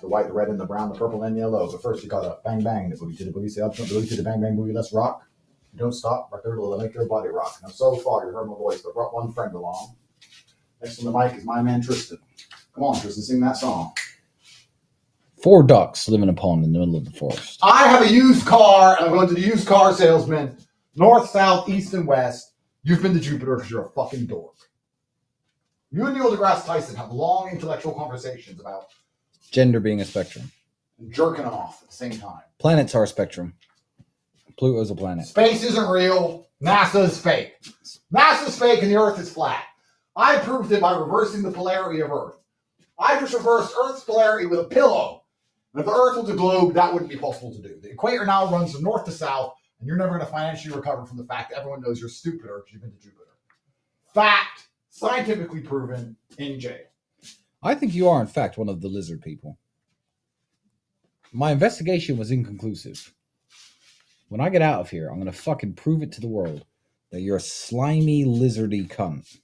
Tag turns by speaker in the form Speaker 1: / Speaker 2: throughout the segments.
Speaker 1: The white, the red, and the brown, the purple, and yellow. But first, you gotta bang bang the boogie to the boogie. Say up to the boogie to the bang bang boogie. Let's rock. Don't stop. Right there to make your body rock. Now, so far, you heard my voice, but brought one friend along. Next on the mic is my man Tristan. Come on, Tristan, sing that song.
Speaker 2: 4 ducks live in a pond in the middle of the forest.
Speaker 1: I have a used car, and I'm going to the used car salesman, north, south, east, and west. You've been to Jupiter because you're a fucking dork. You and Neil deGrasse Tyson have long intellectual conversations about
Speaker 2: Gender being a spectrum.
Speaker 1: jerking them off at the same time.
Speaker 2: Planets are a spectrum. Pluto's a planet.
Speaker 1: Space isn't real. NASA is fake. NASA's fake and the Earth is flat. I proved it by reversing the polarity of Earth. I just reversed Earth's polarity with a pillow. And if the Earth was a globe, that wouldn't be possible to do. The equator now runs from north to south, and you're never going to financially recover from the fact that everyone knows you're stupider because you've been to Jupiter. Fact, scientifically proven, in jail.
Speaker 2: I think you are, in fact, one of the lizard people. My investigation was inconclusive. When I get out of here, I'm going to fucking prove it to the world that you're a slimy, lizardy cunt.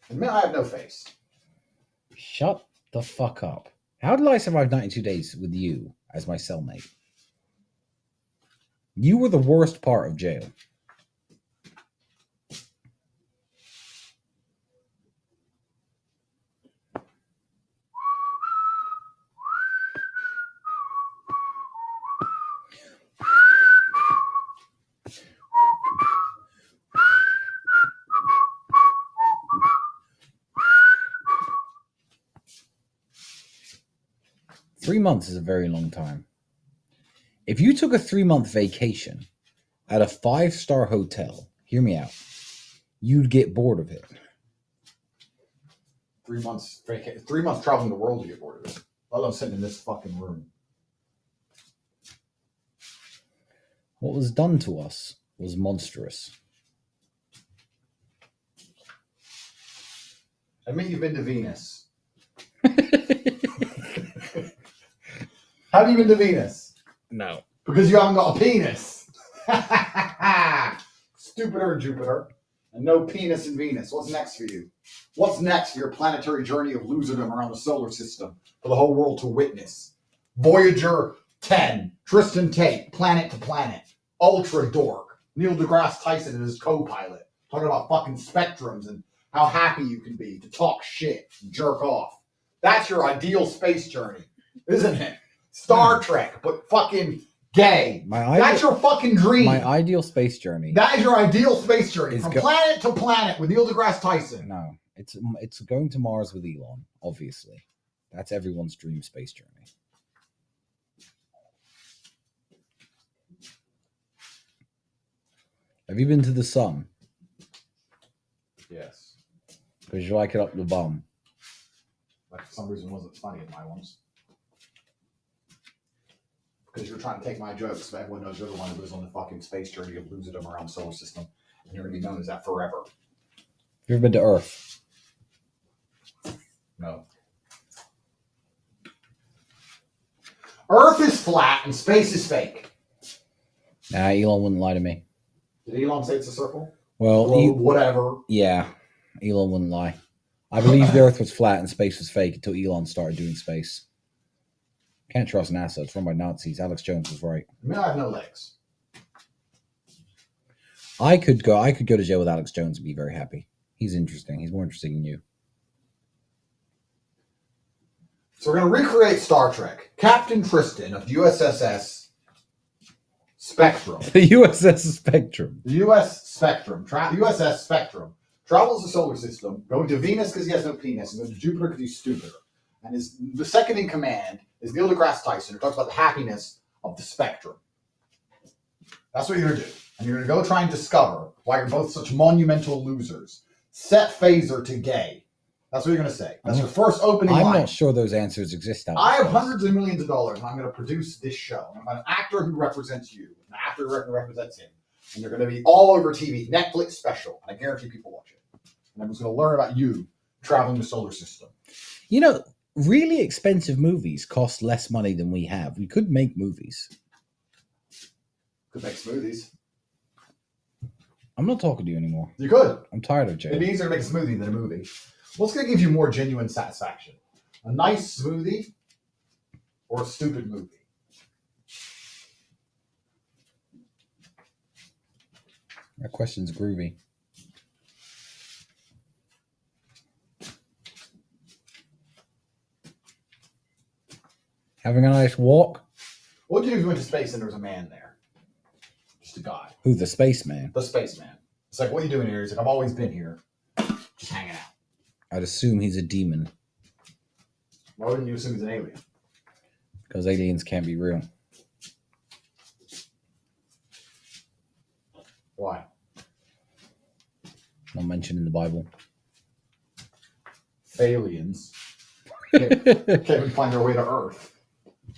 Speaker 1: Admit I have no face.
Speaker 2: Shut the fuck up. How did I survive 92 days with you as my cellmate? You were the worst part of jail. Three months is a very long time. If you took a 3-month vacation at a 5-star hotel, hear me out, you'd get bored of it.
Speaker 1: 3 months traveling the world to get bored of it. Let alone sitting in this fucking room.
Speaker 2: What was done to us was monstrous.
Speaker 1: Admit you've been to Venus. Have you been to Venus?
Speaker 2: No.
Speaker 1: Because you haven't got a penis. Stupider Jupiter. And no penis in Venus. What's next for you? What's next for your planetary journey of loserdom around the solar system for the whole world to witness? Voyager 10. Tristan Tate. Planet to planet. Ultra dork. Neil deGrasse Tyson and his co-pilot. Talking about fucking spectrums and how happy you can be to talk shit and jerk off. That's your ideal space journey, isn't it? Star Trek, but fucking gay. That's your fucking dream.
Speaker 2: My ideal space journey.
Speaker 1: That is your ideal space journey. From planet to planet with Neil deGrasse Tyson.
Speaker 2: No, it's going to Mars with Elon, obviously. That's everyone's dream space journey. Have you been to the sun?
Speaker 1: Yes.
Speaker 2: Because you like it up the bum.
Speaker 1: Like for some reason it wasn't funny in my ones. Because you're trying to take my jokes, but everyone knows you're the one who lives on the fucking space journey of loserdom around the solar system. And you're going to be known as that forever.
Speaker 2: You ever been to Earth?
Speaker 1: No. Earth is flat and space is fake.
Speaker 2: Nah, Elon wouldn't lie to me.
Speaker 1: Did Elon say it's a circle?
Speaker 2: Well,
Speaker 1: whatever.
Speaker 2: Yeah, Elon wouldn't lie. I believe the Earth was flat and space was fake until Elon started doing space. Can't trust NASA. It's run by Nazis. Alex Jones was right.
Speaker 1: I mean, I have no legs.
Speaker 2: I could go to jail with Alex Jones and be very happy. He's interesting. He's more interesting than you.
Speaker 1: So we're going to recreate Star Trek. Captain Tristan of USS Spectrum.
Speaker 2: The USS Spectrum.
Speaker 1: The USS Spectrum travels the solar system, going to Venus because he has no penis, and goes to Jupiter because he's stupider. And the second in command is Neil deGrasse Tyson, who talks about the happiness of the spectrum. That's what you're going to do. And you're going to go try and discover why you're both such monumental losers. Set phaser to gay. That's what you're going to say. That's your first opening line.
Speaker 2: I'm not sure those answers exist out there.
Speaker 1: I have hundreds of millions of dollars, and I'm going to produce this show. I'm an actor who represents you, an actor who represents him. And they're going to be all over TV, Netflix special. And I guarantee people watch it. And everyone's going to learn about you traveling the solar system.
Speaker 2: You know, really expensive movies cost less money than we have. We could make movies.
Speaker 1: Could make smoothies.
Speaker 2: I'm not talking to you anymore.
Speaker 1: You could.
Speaker 2: I'm tired of jail.
Speaker 1: It'd be easier to make a smoothie than a movie. What's going to give you more genuine satisfaction? A nice smoothie or a stupid movie?
Speaker 2: That question's groovy. Having a nice walk.
Speaker 1: What would you do if you went to space and there was a man there? Just a guy.
Speaker 2: Who, the spaceman?
Speaker 1: The spaceman. It's like, what are you doing here? He's like, I've always been here. Just hanging out.
Speaker 2: I'd assume he's a demon.
Speaker 1: Why wouldn't you assume he's an alien?
Speaker 2: Because aliens can't be real.
Speaker 1: Why?
Speaker 2: Not mentioned in the Bible.
Speaker 1: Aliens can't even find their way to Earth.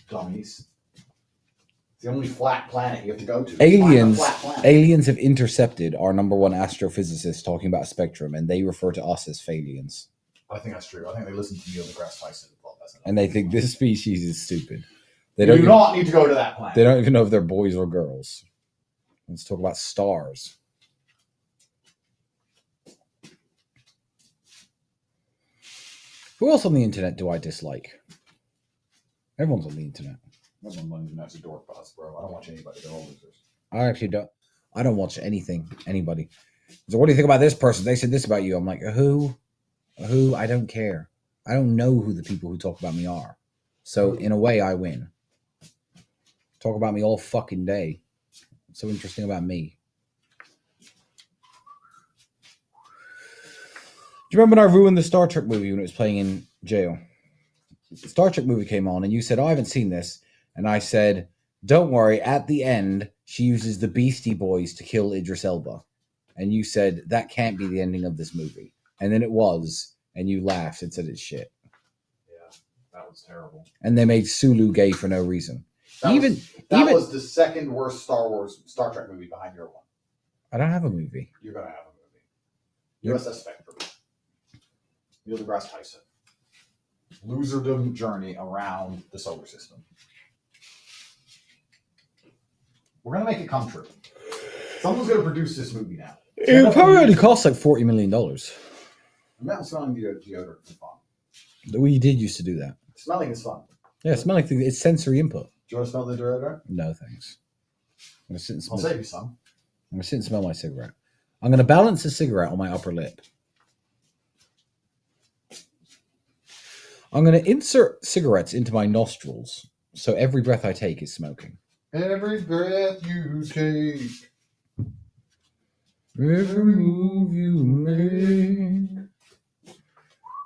Speaker 1: Dummies. It's the only flat planet you have to go to.
Speaker 2: Aliens have intercepted our number one astrophysicist talking about a spectrum, and they refer to us as phalians.
Speaker 1: I think that's true. I think they listen to Neil deGrasse Tyson.
Speaker 2: And they think this species is stupid.
Speaker 1: They do not need to go to that planet.
Speaker 2: They don't even know if they're boys or girls. Let's talk about stars. Who else on the internet do I dislike? Everyone's on the internet.
Speaker 1: Everyone on the internet's a dork boss, bro. I don't watch anybody. They're all losers.
Speaker 2: I actually don't. I don't watch anything, anybody. So what do you think about this person? They said this about you. I'm like, who? Who? I don't care. I don't know who the people who talk about me are. So in a way, I win. Talk about me all fucking day. What's so interesting about me? Do you remember when I ruined the Star Trek movie when it was playing in jail? The Star Trek movie came on and you said, oh, I haven't seen this. And I said, don't worry. At the end, she uses the Beastie Boys to kill Idris Elba. And you said, that can't be the ending of this movie. And then it was. And you laughed and said it's shit.
Speaker 1: Yeah, that was terrible.
Speaker 2: And they made Sulu gay for no reason.
Speaker 1: That was the second worst Star Trek movie behind your one.
Speaker 2: I don't have a movie.
Speaker 1: You're going to have a movie. USS Spectrum. Neil deGrasse Tyson. Loserdom journey around the solar system. We're going to make it come true. Someone's going to produce this movie now.
Speaker 2: It probably only costs like $40 million.
Speaker 1: I'm smelling deodorant is fun.
Speaker 2: We did used to do that.
Speaker 1: Smelling is fun.
Speaker 2: Yeah, smelling things. It's sensory input.
Speaker 1: Do you want to smell the deodorant?
Speaker 2: No, thanks. I'm gonna sit and
Speaker 1: I'll
Speaker 2: smell.
Speaker 1: save you some.
Speaker 2: I'm gonna sit and smell my cigarette. I'm gonna balance the cigarette on my upper lip. I'm gonna insert cigarettes into my nostrils, so every breath I take is smoking.
Speaker 1: Every breath you take.
Speaker 2: Every move you make.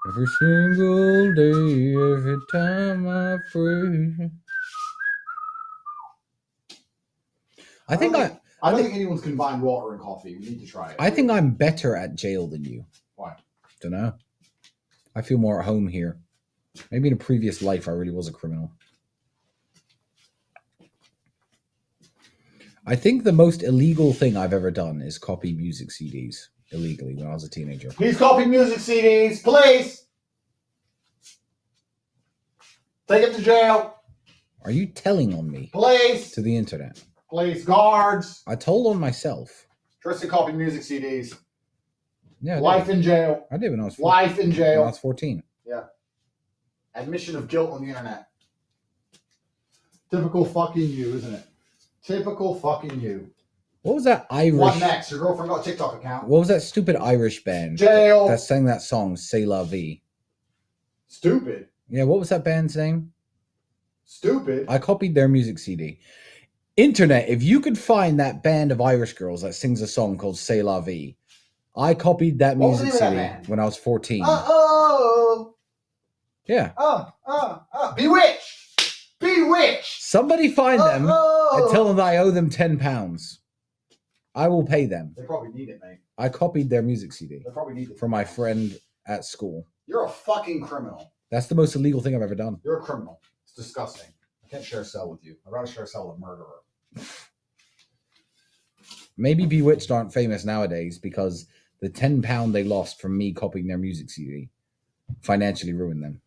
Speaker 2: Every single day, every time I pray. I don't
Speaker 1: think anyone's combined water and coffee. We need to try it.
Speaker 2: I think I'm better at jail than you.
Speaker 1: Why?
Speaker 2: Don't know. I feel more at home here. Maybe in a previous life I really was a criminal. I think the most illegal thing I've ever done is copy music CDs illegally when I was a teenager.
Speaker 1: He's copying music CDs. Police! Take him to jail.
Speaker 2: Are you telling on me?
Speaker 1: Police!
Speaker 2: To the internet.
Speaker 1: Police guards.
Speaker 2: I told on myself.
Speaker 1: Tristan copied music CDs.
Speaker 2: Yeah.
Speaker 1: Life in jail.
Speaker 2: I did when I was
Speaker 1: 14. Life in jail.
Speaker 2: When I was 14.
Speaker 1: Yeah. Admission of guilt on the internet. Typical fucking you, isn't it? Typical fucking you.
Speaker 2: What was that Irish?
Speaker 1: What next? Your girlfriend got a TikTok account.
Speaker 2: What was that stupid Irish band?
Speaker 1: Jail.
Speaker 2: That sang that song, C'est La Vie.
Speaker 1: Stupid.
Speaker 2: Yeah, what was that band's name?
Speaker 1: Stupid.
Speaker 2: I copied their music CD. Internet, if you could find that band of Irish girls that sings a song called C'est La Vie, I copied that music CD when I was 14.
Speaker 1: Oh.
Speaker 2: Yeah.
Speaker 1: Bewitched. Bewitched.
Speaker 2: Somebody find them and tell them that I owe them £10. I will pay them.
Speaker 1: They probably need it, mate.
Speaker 2: I copied their music CD.
Speaker 1: They probably need it.
Speaker 2: For my friend at school.
Speaker 1: You're a fucking criminal.
Speaker 2: That's the most illegal thing I've ever done.
Speaker 1: You're a criminal. It's disgusting. I can't share a cell with you. I'd rather share a cell with a murderer.
Speaker 2: Maybe Bewitched aren't famous nowadays because the £10 they lost from me copying their music CD financially ruined them.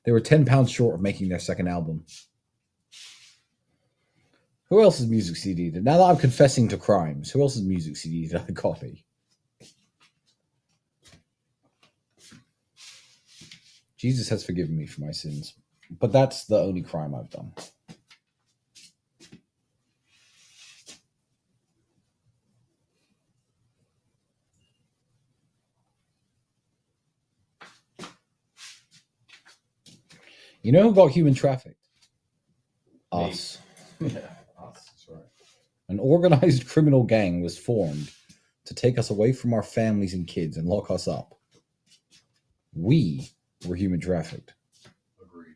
Speaker 2: They were £10 short of making their second album. Who else's music CD did? Now that I'm confessing to crimes, who else's music CD did I copy? Jesus has forgiven me for my sins, but that's the only crime I've done. You know who got human trafficked?
Speaker 1: Me.
Speaker 2: Us.
Speaker 1: Yeah, that's right.
Speaker 2: An organized criminal gang was formed to take us away from our families and kids and lock us up. We were human trafficked.
Speaker 1: Agreed.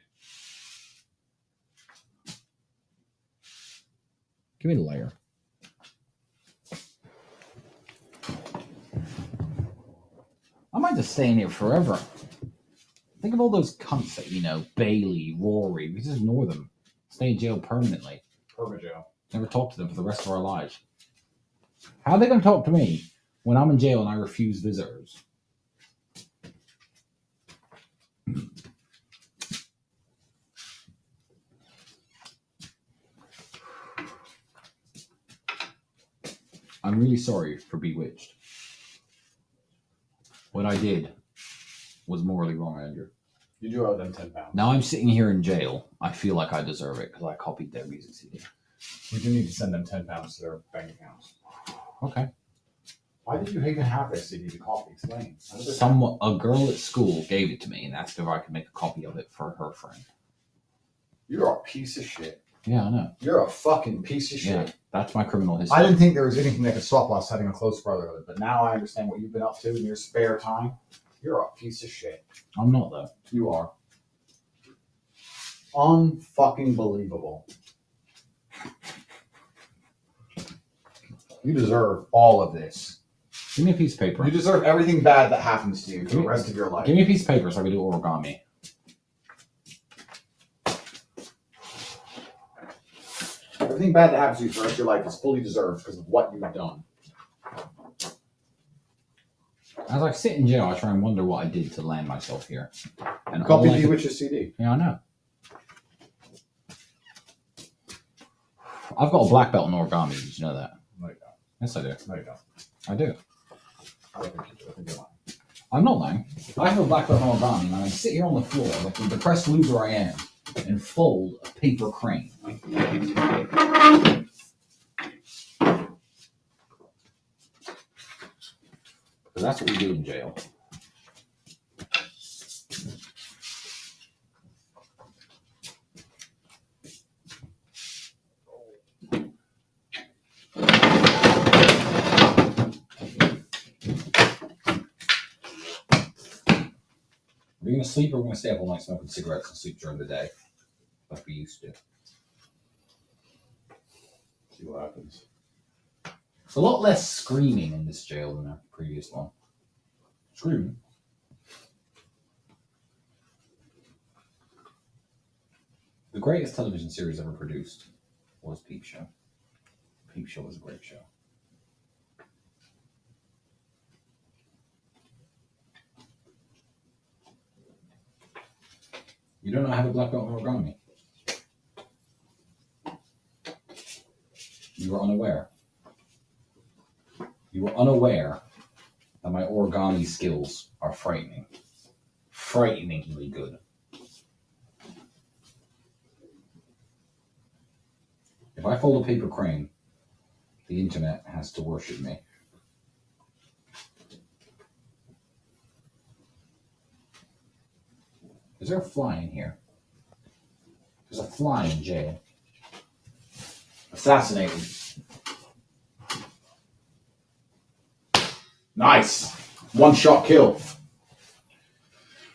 Speaker 2: Give me the layer. I might just stay in here forever. Think of all those cunts that you know, Bailey, Rory. We just ignore them. Stay in jail permanently.
Speaker 1: Permajail.
Speaker 2: Never talk to them for the rest of our lives. How are they going to talk to me when I'm in jail and I refuse visitors? I'm really sorry for Bewitched. What I did was morally wrong, Andrew.
Speaker 1: You do owe them £10.
Speaker 2: Now I'm sitting here in jail. I feel like I deserve it because I copied their music CD.
Speaker 1: We do need to send them £10 to their bank accounts.
Speaker 2: Okay.
Speaker 1: Why did you even have their CD to copy? Explain.
Speaker 2: A girl at school gave it to me and asked if I could make a copy of it for her friend.
Speaker 1: You're a piece of shit.
Speaker 2: Yeah, I know.
Speaker 1: You're a fucking piece of shit.
Speaker 2: Yeah, that's my criminal history.
Speaker 1: I didn't think there was anything that could stop us having a close brotherhood, but now I understand what you've been up to in your spare time. You're a piece of shit.
Speaker 2: I'm not, though.
Speaker 1: You are. Unfucking believable. You deserve all of this.
Speaker 2: Give me a piece of paper.
Speaker 1: You deserve everything bad that happens to you for the rest of your life.
Speaker 2: Give me a piece of paper so I can do origami.
Speaker 1: Everything bad that happens to you for the rest of your life is fully deserved because of what you've done.
Speaker 2: As I sit in jail, I try and wonder what I did to land myself here. And
Speaker 1: Copy
Speaker 2: all I could-
Speaker 1: Bewitch's CD.
Speaker 2: Yeah, I know. I've got a black belt in origami. Did you know that?
Speaker 1: No, you don't.
Speaker 2: Yes, I do.
Speaker 1: No, you don't.
Speaker 2: I do.
Speaker 1: I don't think you do. I think you're lying.
Speaker 2: I'm not lying. I have a black belt in origami, and I sit here on the floor like the depressed loser I am and fold a paper crane. Because that's what we do in jail. Are we going to sleep or are we going to stay up all night smoking cigarettes and sleep during the day? Like we used to.
Speaker 1: See what happens.
Speaker 2: It's a lot less screaming in this jail than the previous one.
Speaker 1: Screaming.
Speaker 2: The greatest television series ever produced was Peep Show. Peep Show was a great show. You don't know how to black belt in origami. You were unaware. You were unaware that my origami skills are frightening. Frighteningly good. If I fold a paper crane, the internet has to worship me. Is there a fly in here? There's a fly in jail. Assassinated.
Speaker 1: Nice. One shot kill.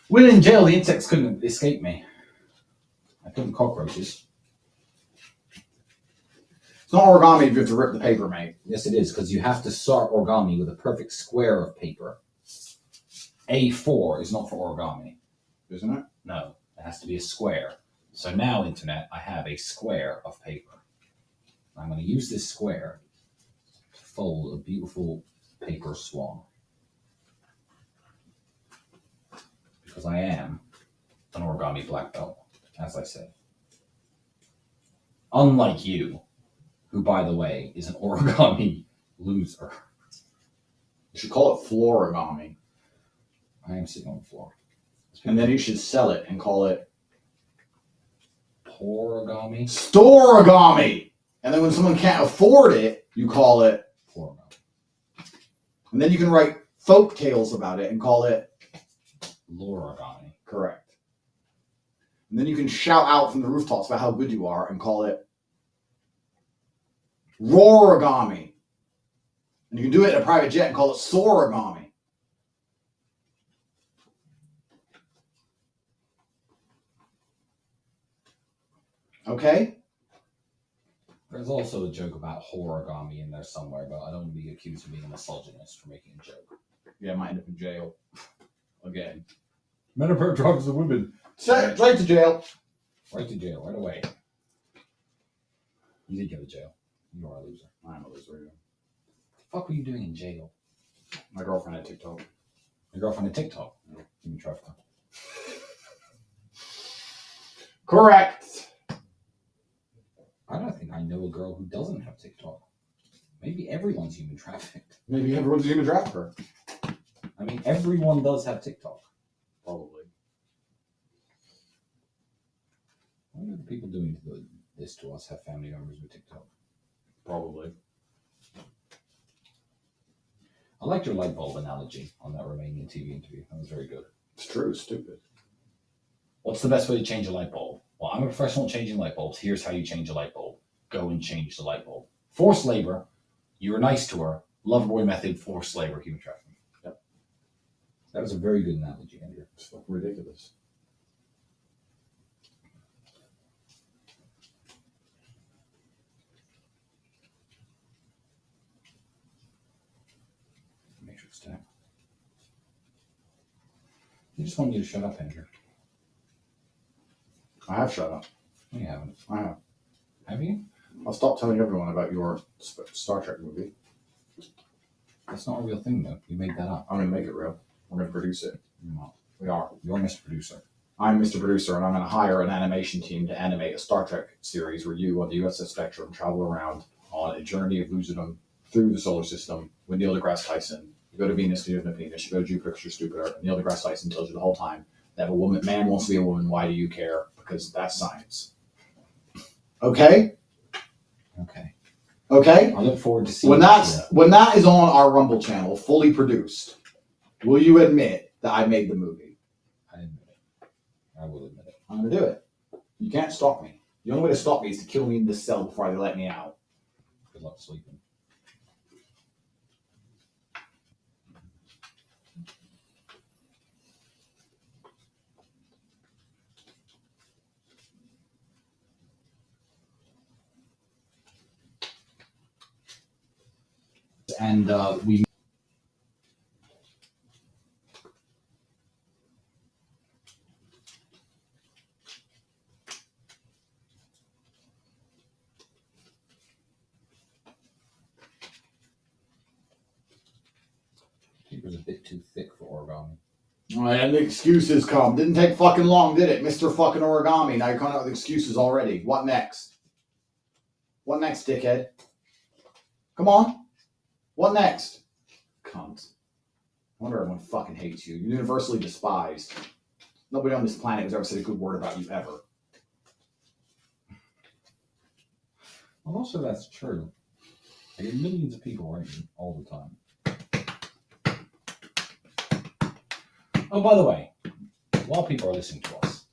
Speaker 2: When in jail, the insects couldn't escape me. I couldn't cockroaches.
Speaker 1: It's not origami if you have to rip the paper, mate.
Speaker 2: Yes, it is, because you have to start origami with a perfect square of paper. A4 is not for origami.
Speaker 1: Isn't it?
Speaker 2: No, it has to be a square. So now, internet, I have a square of paper. I'm going to use this square to fold a beautiful paper swan. Because I am an origami black belt, as I said. Unlike you, who, by the way, is an origami loser.
Speaker 1: You should call it floorigami.
Speaker 2: I am sitting on the floor.
Speaker 1: And then you should sell it and call it
Speaker 2: Porogami.
Speaker 1: Storagami. And then when someone can't afford it, you call it
Speaker 2: Porogami.
Speaker 1: And then you can write folk tales about it and call it
Speaker 2: Loragami.
Speaker 1: Correct. And then you can shout out from the rooftops about how good you are and call it Roaragami. And you can do it in a private jet and call it Soaragami. Okay?
Speaker 2: There's also a joke about horrorgami in there somewhere, but I don't want to be accused of being a misogynist for making a joke.
Speaker 1: Yeah, I might end up in jail. Again.
Speaker 2: Men are better drugs than women.
Speaker 1: Right to jail.
Speaker 2: Right to jail, right away. You did go to jail. You are a loser.
Speaker 1: I'm a loser.
Speaker 2: What the fuck were you doing in jail?
Speaker 1: My girlfriend had TikTok.
Speaker 2: Your girlfriend had TikTok? No. Human trafficker.
Speaker 1: Correct.
Speaker 2: I don't think I know a girl who doesn't have TikTok. Maybe everyone's human trafficked.
Speaker 1: Maybe everyone's a human trafficker.
Speaker 2: I mean, everyone does have TikTok.
Speaker 1: Probably.
Speaker 2: What are the people doing this to us have family members with TikTok?
Speaker 1: Probably.
Speaker 2: I liked your light bulb analogy on that Romanian TV interview. That was very good.
Speaker 1: It's true. It's stupid.
Speaker 2: What's the best way to change a light bulb? Well, I'm a professional at changing light bulbs. Here's how you change a light bulb. Go and change the light bulb. Forced labor. You were nice to her. Loverboy method. Forced labor. Human trafficking.
Speaker 1: Yep.
Speaker 2: That was a very good analogy, Andrew.
Speaker 1: It's fucking ridiculous.
Speaker 2: Matrix tag. I just wanted you to shut up, Andrew.
Speaker 1: I have shut up.
Speaker 2: No, you haven't.
Speaker 1: I have.
Speaker 2: Have you?
Speaker 1: I'll stop telling everyone about your Star Trek movie.
Speaker 2: That's not a real thing, though. You made that up.
Speaker 1: I'm going to make it real. We're going to produce it.
Speaker 2: You're not.
Speaker 1: We are.
Speaker 2: You're Mr. Producer.
Speaker 1: I'm Mr. Producer, and I'm going to hire an animation team to animate a Star Trek series where you, on the USS Spectrum, travel around on a journey of loserdom through the solar system with Neil deGrasse Tyson. You go to Venus, you have no penis. You go to Jupiter because you're stupider. And Neil deGrasse Tyson tells you the whole time that if a man wants to be a woman, why do you care? Because that's science. Okay?
Speaker 2: Okay.
Speaker 1: Okay?
Speaker 2: I look forward to seeing
Speaker 1: When that is on our Rumble channel, fully produced, will you admit that I made the movie?
Speaker 2: I admit it. I will admit it.
Speaker 1: I'm going to do it. You can't stop me. The only way to stop me is to kill me in this cell before they let me out.
Speaker 2: Good luck sleeping. And we paper's a bit too thick for origami.
Speaker 1: And the excuses come. Didn't take fucking long, did it? Mr. fucking Origami. Now you're coming out with excuses already. What next? What next, dickhead? Come on. What next? Cunt. I wonder everyone fucking hates you. You're universally despised. Nobody on this planet has ever said a good word about you ever.
Speaker 2: Well, also that's true. I get millions of people writing all the time. Oh, by the way, while people are listening to us,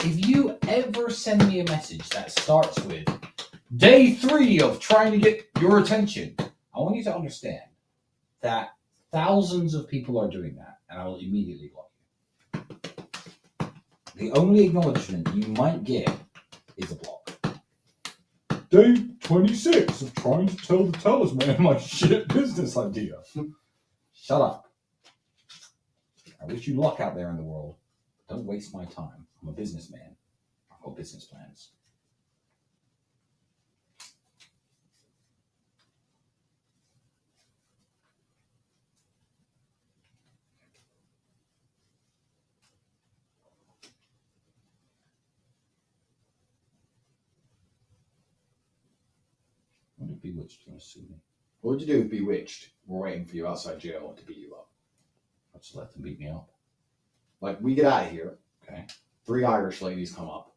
Speaker 2: if you ever send me a message that starts with day 3 of trying to get your attention, I want you to understand that thousands of people are doing that, and I will immediately block you. The only acknowledgement you might get is a block. Day 26 of trying to tell the talisman my shit business idea. Shut up. I wish you luck out there in the world. Don't waste my time. I'm a businessman. I've got business plans. What if Bewitched going to sue me?
Speaker 1: What would you do with Bewitched? We're waiting for you outside jail to beat you up.
Speaker 2: I'll just let them beat me up.
Speaker 1: Like, we get out of here.
Speaker 2: Okay.
Speaker 1: 3 Irish ladies come up.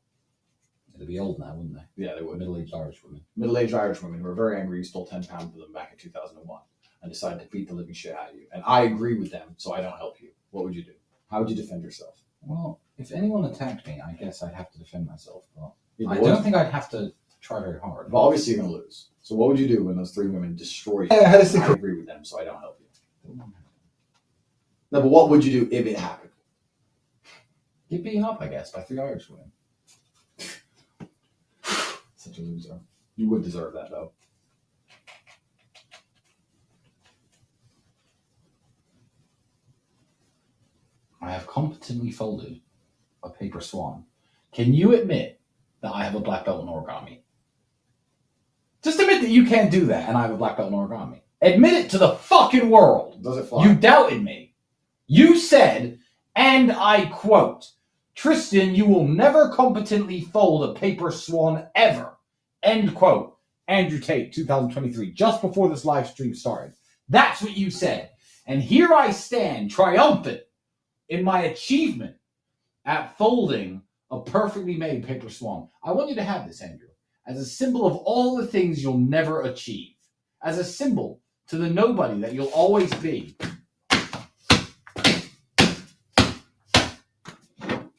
Speaker 2: They'd be old now, wouldn't they?
Speaker 1: Yeah, they would.
Speaker 2: Middle-aged Irish women.
Speaker 1: Middle-aged Irish women who were very angry you stole 10 pounds of them back in 2001 and decided to beat the living shit out of you. And I agree with them, so I don't help you. What would you do? How would you defend yourself?
Speaker 2: Well, if anyone attacked me, I guess I'd have to defend myself. But
Speaker 1: You
Speaker 2: I
Speaker 1: would?
Speaker 2: don't think I'd have to try very hard.
Speaker 1: But obviously you're going to lose. So what would you do when those 3 women destroy you?
Speaker 2: How does it
Speaker 1: I agree with them, so I don't help you. No, but what would you do if it happened?
Speaker 2: Get beaten up, I guess, by 3 Irish women. Such a loser.
Speaker 1: You would deserve that, though.
Speaker 2: I have competently folded a paper swan. Can you admit that I have a black belt in origami? Just admit that you can't do that and I have a black belt in origami. Admit it to the fucking world.
Speaker 1: Does it fly?
Speaker 2: You doubted me. You said, and I quote, Tristan, you will never competently fold a paper swan ever. End quote. Andrew Tate, 2023, just before this live stream started. That's what you said. And here I stand, triumphant in my achievement at folding a perfectly made paper swan. I want you to have this, Andrew, as a symbol of all the things you'll never achieve. As a symbol to the nobody that you'll always be.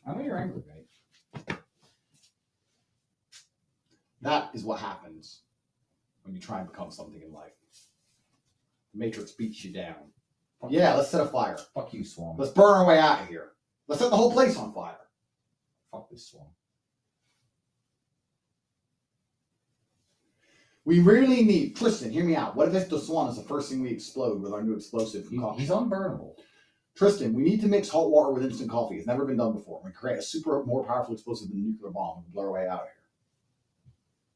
Speaker 2: I know you're angry, babe.
Speaker 1: That is what happens when you try and become something in life. The Matrix beats you down. Yeah, let's set a fire.
Speaker 2: Fuck you, Swan.
Speaker 1: Let's burn our way out of here. Let's set the whole place on fire.
Speaker 2: Fuck this Swan.
Speaker 1: We really need... Tristan, hear me out. What if the swan is the first thing we explode with our new explosive from coffee?
Speaker 2: He's unburnable.
Speaker 1: Tristan, we need to mix hot water with instant coffee. It's never been done before. We create a super more powerful explosive than a nuclear bomb and blow our way out of here.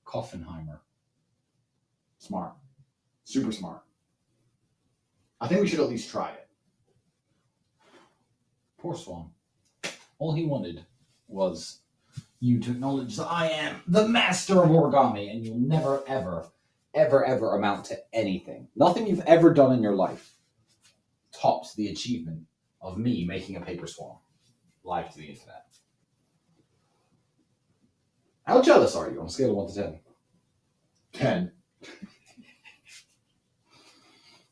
Speaker 2: Koffenheimer.
Speaker 1: Smart. Super smart. I think we should at least try it.
Speaker 2: Poor Swan. All he wanted was you to acknowledge that I am the master of origami and you'll never, ever, ever, ever amount to anything. Nothing you've ever done in your life tops the achievement of me making a paper swan live to the internet. How jealous are you on a scale of 1 to 10?
Speaker 1: 10.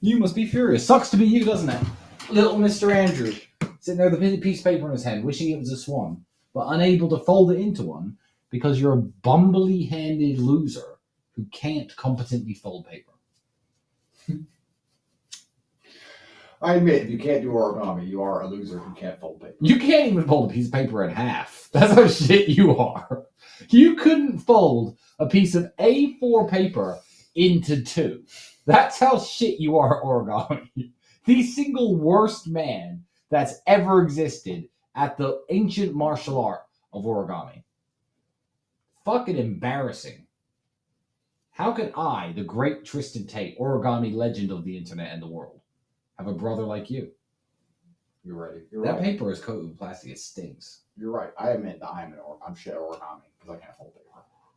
Speaker 2: You must be furious. Sucks to be you, doesn't it? Little Mr. Andrew, sitting there with a piece of paper in his hand, wishing it was a swan, but unable to fold it into one because you're a bumbly-handed loser who can't competently fold paper.
Speaker 1: I admit, if you can't do origami, you are a loser who can't fold paper.
Speaker 2: You can't even fold a piece of paper in half. That's how shit you are. You couldn't fold a piece of A4 paper into 2. That's how shit you are at origami. The single worst man that's ever existed at the ancient martial art of origami. Fucking embarrassing. How can I, the great Tristan Tate, origami legend of the internet and the world, have a brother like you?
Speaker 1: You're right. You're
Speaker 2: That
Speaker 1: right.
Speaker 2: paper is coated with plastic. It stinks.
Speaker 1: You're right. I admit that I'm shit at origami because I can't fold paper.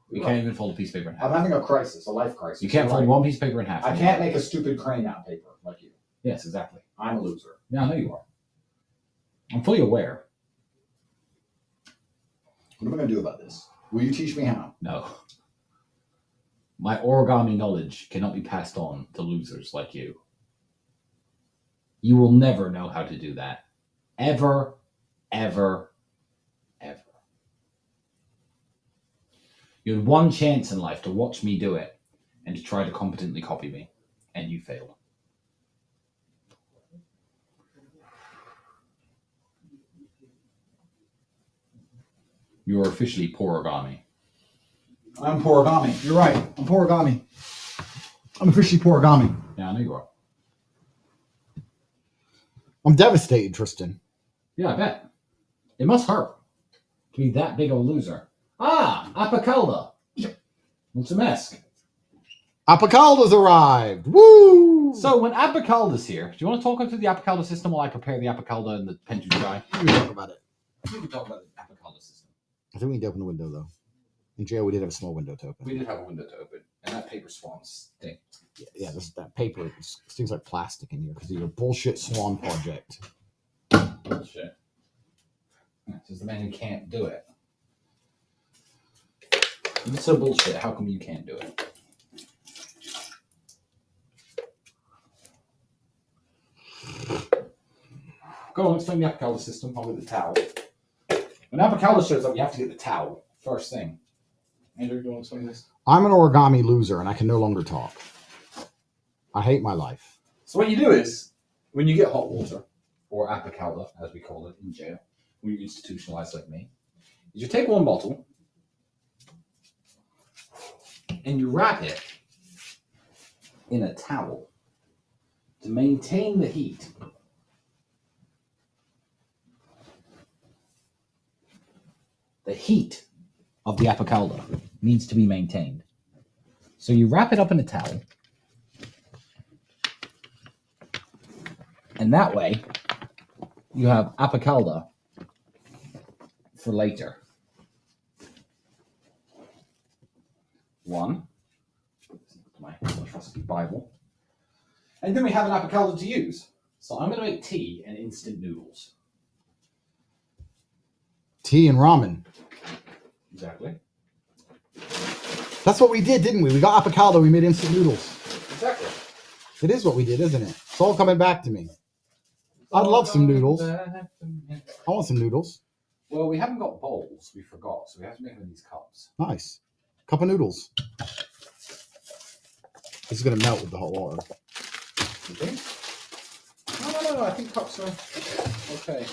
Speaker 2: You can't even fold a piece of paper in half.
Speaker 1: I'm having a crisis, a life crisis.
Speaker 2: You can't
Speaker 1: You're
Speaker 2: fold
Speaker 1: right.
Speaker 2: one piece of paper in half.
Speaker 1: I can't make a stupid crane out of paper like you.
Speaker 2: Yes, exactly.
Speaker 1: I'm a loser.
Speaker 2: Yeah, I know you are. I'm fully aware.
Speaker 1: What am I going to do about this? Will you teach me how?
Speaker 2: No. My origami knowledge cannot be passed on to losers like you. You will never know how to do that. Ever, ever, ever. You had one chance in life to watch me do it and to try to competently copy me, and you failed. You are officially poor origami.
Speaker 1: I'm poor origami. You're right. I'm poor origami. I'm officially poor origami.
Speaker 2: Yeah, I know you are.
Speaker 1: I'm devastated, Tristan.
Speaker 2: Yeah, I bet. It must hurt to be that big of a loser. Ah, Apicalda. What's a mess?
Speaker 1: Apicalda's arrived. Woo!
Speaker 2: So when Apicalda's here, do you want to talk through the Apicalda system while I prepare the Apicalda and the Pentu Chai?
Speaker 1: We can talk about it.
Speaker 2: We can talk about the Apicalda system.
Speaker 1: I think we need to open the window, though. In jail, we did have a small window to open.
Speaker 2: We did have a window to open, and that paper swan stinks.
Speaker 1: Yeah, that paper things like plastic in here because of your bullshit swan project.
Speaker 2: Bullshit. Says the man who can't do it. If it's so bullshit, how come you can't do it? Go on, explain the Apicalda system. I'll get the towel. When Apicalda shows up, you have to get the towel. First thing. Andrew, do you want to explain this?
Speaker 1: I'm an origami loser and I can no longer talk. I hate my life.
Speaker 2: So what you do is, when you get hot water, or Apicalda, as we call it in jail, when you're institutionalized like me, is you take one bottle and you wrap it in a towel to maintain the heat. The heat of the Apicalda needs to be maintained. So you wrap it up in a towel, and that way you have Apicalda for later. One, my trusty Bible. And then we have an Apicalda to use. So I'm going to make tea and instant noodles.
Speaker 1: Tea and ramen.
Speaker 2: Exactly.
Speaker 1: That's what we did, didn't we? We got Apicalda, we made instant noodles.
Speaker 2: Exactly.
Speaker 1: It is what we did, isn't it? It's all coming back to me. I'd love some noodles. I want some noodles.
Speaker 2: Well, we haven't got bowls. We forgot. So we have to make them in these cups.
Speaker 1: Nice. Cup of noodles. This is going to melt with the hot water.
Speaker 2: You think? No. I think cups are okay.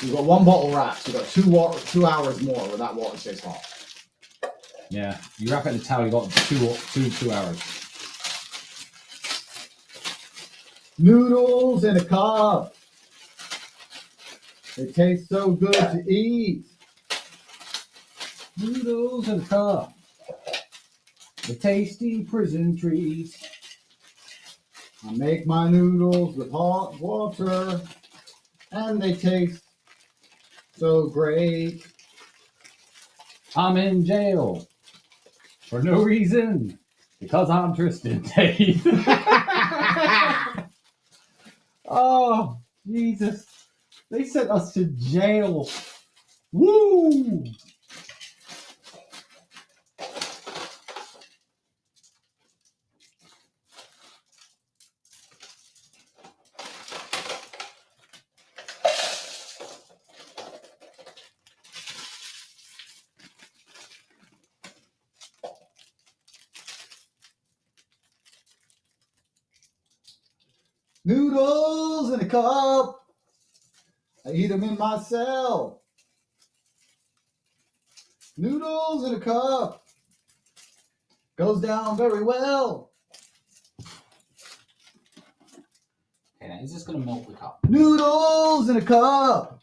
Speaker 1: We've got one bottle wrapped. We've got 2 hours more where that water stays hot.
Speaker 2: Yeah, you wrap it in a towel, you got two hours.
Speaker 1: Noodles in a cup. They taste so good to eat.
Speaker 2: Noodles in a cup. The tasty prison treat.
Speaker 1: I make my noodles with hot water, and they taste so great.
Speaker 2: I'm in jail for no reason because I'm Tristan Tate. Oh, Jesus. They sent us to jail. Woo!
Speaker 1: Noodles in a cup. I eat them in my cell. Noodles in a cup. Goes down very well.
Speaker 2: Okay, now is this going to melt the cup?
Speaker 1: Noodles in a cup.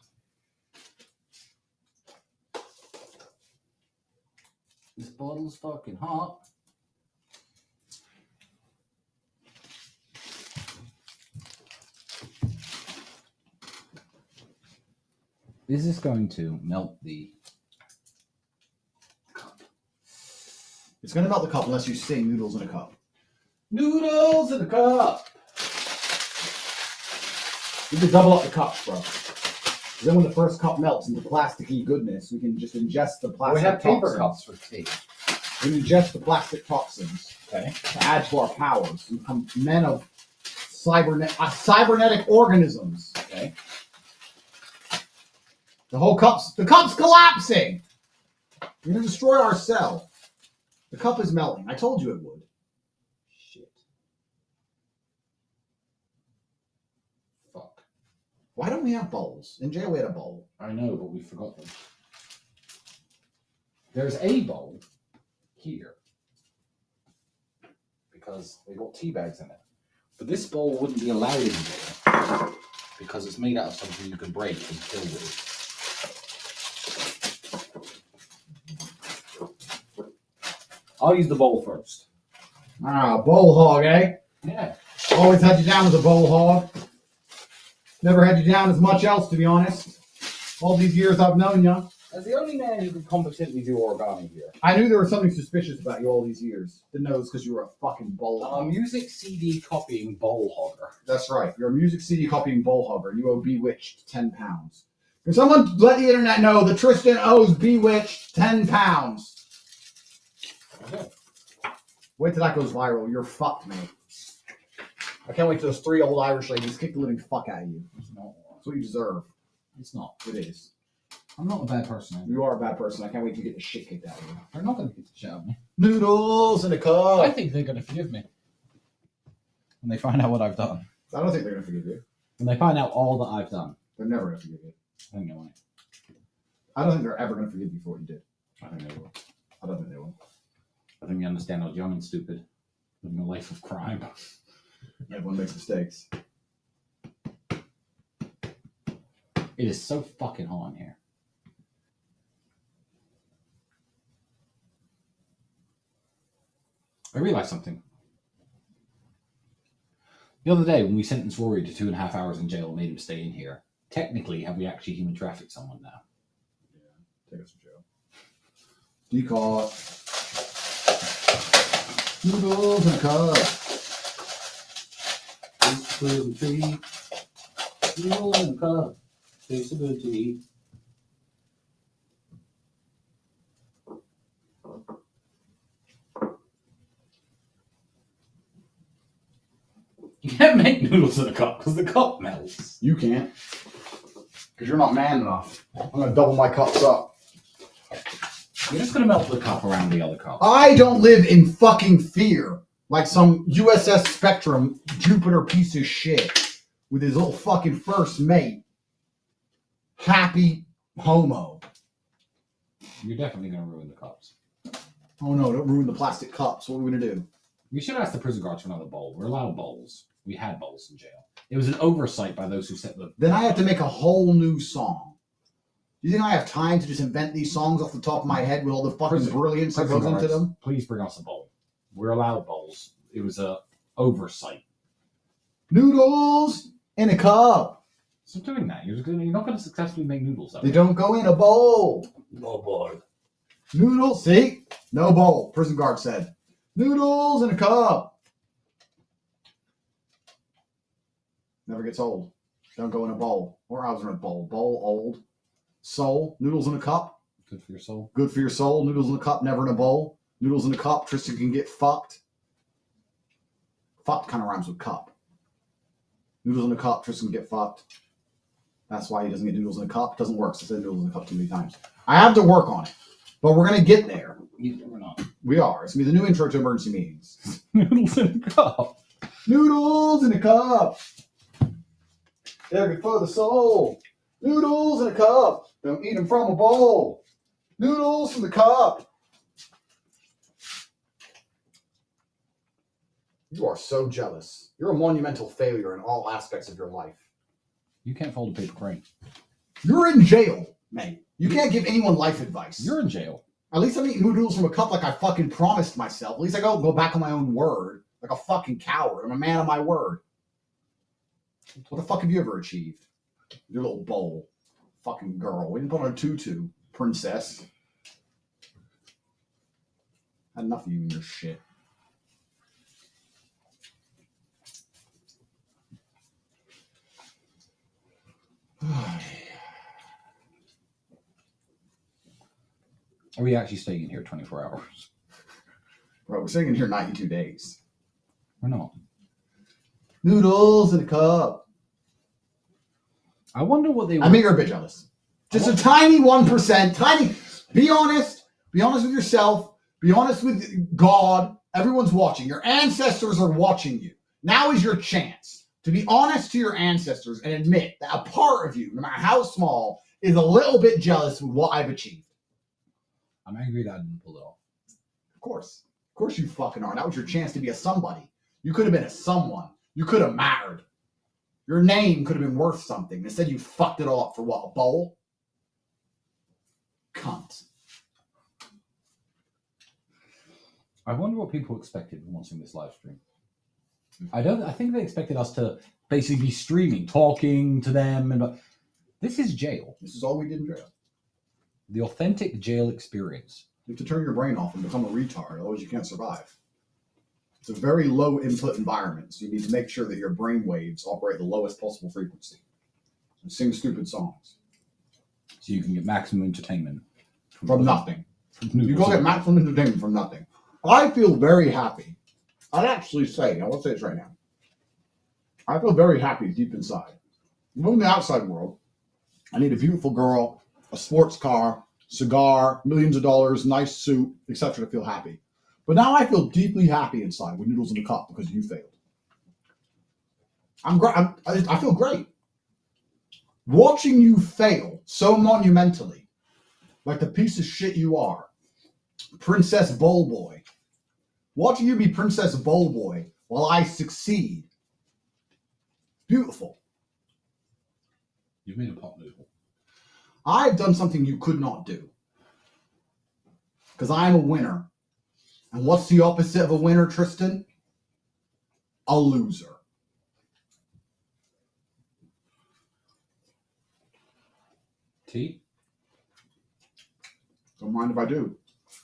Speaker 2: This bottle's fucking hot. Is this going to melt the cup?
Speaker 1: It's going to melt the cup unless you say noodles in a cup.
Speaker 2: Noodles in the cup.
Speaker 1: You can double up the cups, bro. Then when the first cup melts into plasticky goodness, we can just ingest the plastic
Speaker 2: We have paper
Speaker 1: toxins.
Speaker 2: cups for tea.
Speaker 1: We can ingest the plastic toxins
Speaker 2: Okay.
Speaker 1: to add to our powers. We become men of cybernetic organisms.
Speaker 2: Okay.
Speaker 1: The cup's collapsing. We're gonna destroy our cell. The cup is melting. I told you it would.
Speaker 2: Shit. Fuck.
Speaker 1: Why don't we have bowls? In jail we had a bowl.
Speaker 2: I know, but we forgot them. There's a bowl here because they got tea bags in it. But this bowl wouldn't be allowed in jail because it's made out of something you can break and kill with. I'll use the bowl first.
Speaker 1: Ah, bowl hog, eh?
Speaker 2: Yeah.
Speaker 1: Always had you down as a bowl hog. Never had you down as much else, to be honest. All these years I've known you.
Speaker 2: As the only man who could competently do origami here.
Speaker 1: I knew there was something suspicious about you all these years. Didn't know it was because you were a fucking bowl
Speaker 2: I'm a
Speaker 1: hogger.
Speaker 2: music CD copying bowl hogger.
Speaker 1: That's right. You're a music CD copying bowl hogger. You owe Bewitched 10 pounds. Can someone let the internet know that Tristan owes Bewitched 10 pounds?
Speaker 2: Okay.
Speaker 1: Wait till that goes viral. You're fucked, mate. I can't wait till those 3 old Irish ladies kick the living fuck out of you.
Speaker 2: It's not.
Speaker 1: That's what you deserve.
Speaker 2: It's not.
Speaker 1: It is.
Speaker 2: I'm not a bad person.
Speaker 1: You are a bad person. I can't wait to get the shit kicked out of you.
Speaker 2: They're not going to get the shit out of me.
Speaker 1: Noodles in a cup.
Speaker 2: I think they're going to forgive me. When they find out what I've done.
Speaker 1: I don't think they're going to forgive you.
Speaker 2: When they find out all that I've done.
Speaker 1: They're never going to forgive you.
Speaker 2: I think they might.
Speaker 1: I don't think they're ever going to forgive you for what you did.
Speaker 2: I think they will.
Speaker 1: I don't think they will.
Speaker 2: I think they understand I was young and stupid. Living a life of crime.
Speaker 1: Everyone makes mistakes.
Speaker 2: It is so fucking hot in here. I realized something. The other day, when we sentenced Rory to 2.5 hours in jail and made him stay in here, technically, have we actually human trafficked someone now?
Speaker 1: Yeah, take us to jail. Decaught. Noodles in a cup.
Speaker 2: Taste a good treat. Noodles in a cup. Tastes good to eat. You can't make noodles in a cup because the cup melts.
Speaker 1: You can't. Because you're not man enough. I'm going to double my cups up.
Speaker 2: You're just going to melt the cup around the other cup.
Speaker 1: I don't live in fucking fear like some USS Spectrum Jupiter piece of shit with his little fucking first mate. Happy homo.
Speaker 2: You're definitely going to ruin the cups.
Speaker 1: Oh no, don't ruin the plastic cups. What are we going to do?
Speaker 2: We should ask the prison guards for another bowl. We're allowed bowls. We had bowls in jail. It was an oversight by those who set the...
Speaker 1: Then I have to make a whole new song. Do you think I have time to just invent these songs off the top of my head with all the fucking brilliance that goes into them?
Speaker 2: Please bring us a bowl. We're allowed bowls. It was a oversight.
Speaker 1: Noodles in a cup.
Speaker 2: Stop doing that. You're not going to successfully make noodles out
Speaker 1: They
Speaker 2: of it.
Speaker 1: don't go in a bowl.
Speaker 2: No bowl.
Speaker 1: Noodles, see? No bowl, prison guard said. Noodles in a cup. Never gets old. Don't go in a bowl. Or I was in a bowl. Bowl, old. Soul, noodles in a cup.
Speaker 2: Good for your soul.
Speaker 1: Good for your soul. Noodles in a cup, never in a bowl. Noodles in a cup, Tristan can get fucked. Fucked kind of rhymes with cup. Noodles in a cup, Tristan can get fucked. That's why he doesn't get noodles in a cup. It doesn't work. So I said noodles in a cup too many times. I have to work on it. But we're going to get there.
Speaker 2: We're not.
Speaker 1: We are. It's going to be the new intro to emergency meetings.
Speaker 2: Noodles in a cup.
Speaker 1: Noodles in a cup. They're good for the soul. Noodles in a cup. Don't eat them from a bowl. Noodles from the cup. You are so jealous. You're a monumental failure in all aspects of your life.
Speaker 2: You can't fold a paper crane.
Speaker 1: You're in jail, mate. You can't give anyone life advice.
Speaker 2: You're in jail.
Speaker 1: At least I'm eating noodles from a cup like I fucking promised myself. At least I go back on my own word. Like a fucking coward. I'm a man of my word. What the fuck have you ever achieved? Your little bowl. Fucking girl. We didn't put on a tutu, princess. Had enough of you and your shit.
Speaker 2: Are we actually staying in here 24 hours?
Speaker 1: Bro, we're sitting in here 92 days.
Speaker 2: We're not.
Speaker 1: Noodles in a cup.
Speaker 2: I wonder what they
Speaker 1: I mean, you're a bit jealous. Just a tiny 1%. Tiny. Be honest. Be honest with yourself. Be honest with God. Everyone's watching. Your ancestors are watching you. Now is your chance to be honest to your ancestors and admit that a part of you, no matter how small, is a little bit jealous with what I've achieved.
Speaker 2: I'm angry that I didn't pull it off.
Speaker 1: Of course. Of course you fucking are. That was your chance to be a somebody. You could have been a someone. You could have mattered. Your name could have been worth something. Instead, you fucked it all up for what? A bowl? Cunt.
Speaker 2: I wonder what people expected when watching this live stream. I think they expected us to basically be streaming, talking to them, and this is jail.
Speaker 1: This is all we did in jail.
Speaker 2: The authentic jail experience.
Speaker 1: You have to turn your brain off and become a retard, otherwise you can't survive. It's a very low input environment, so you need to make sure that your brain waves operate the lowest possible frequency. And sing stupid songs.
Speaker 2: So you can get maximum entertainment.
Speaker 1: From nothing.
Speaker 2: From
Speaker 1: You go get maximum entertainment from nothing. I feel very happy. I'd actually say, I won't say this right now. I feel very happy deep inside. In the outside world, I need a beautiful girl, a sports car, cigar, millions of dollars, nice suit, etc. to feel happy. But now I feel deeply happy inside with noodles in the cup because you failed. I feel great. Watching you fail so monumentally, like the piece of shit you are, Princess Bowl Boy. Watching you be Princess Bowl Boy while I succeed. Beautiful.
Speaker 2: You've made a pot noodle.
Speaker 1: I've done something you could not do. Because I am a winner. And what's the opposite of a winner, Tristan? A loser.
Speaker 2: Tea?
Speaker 1: Don't mind if I do.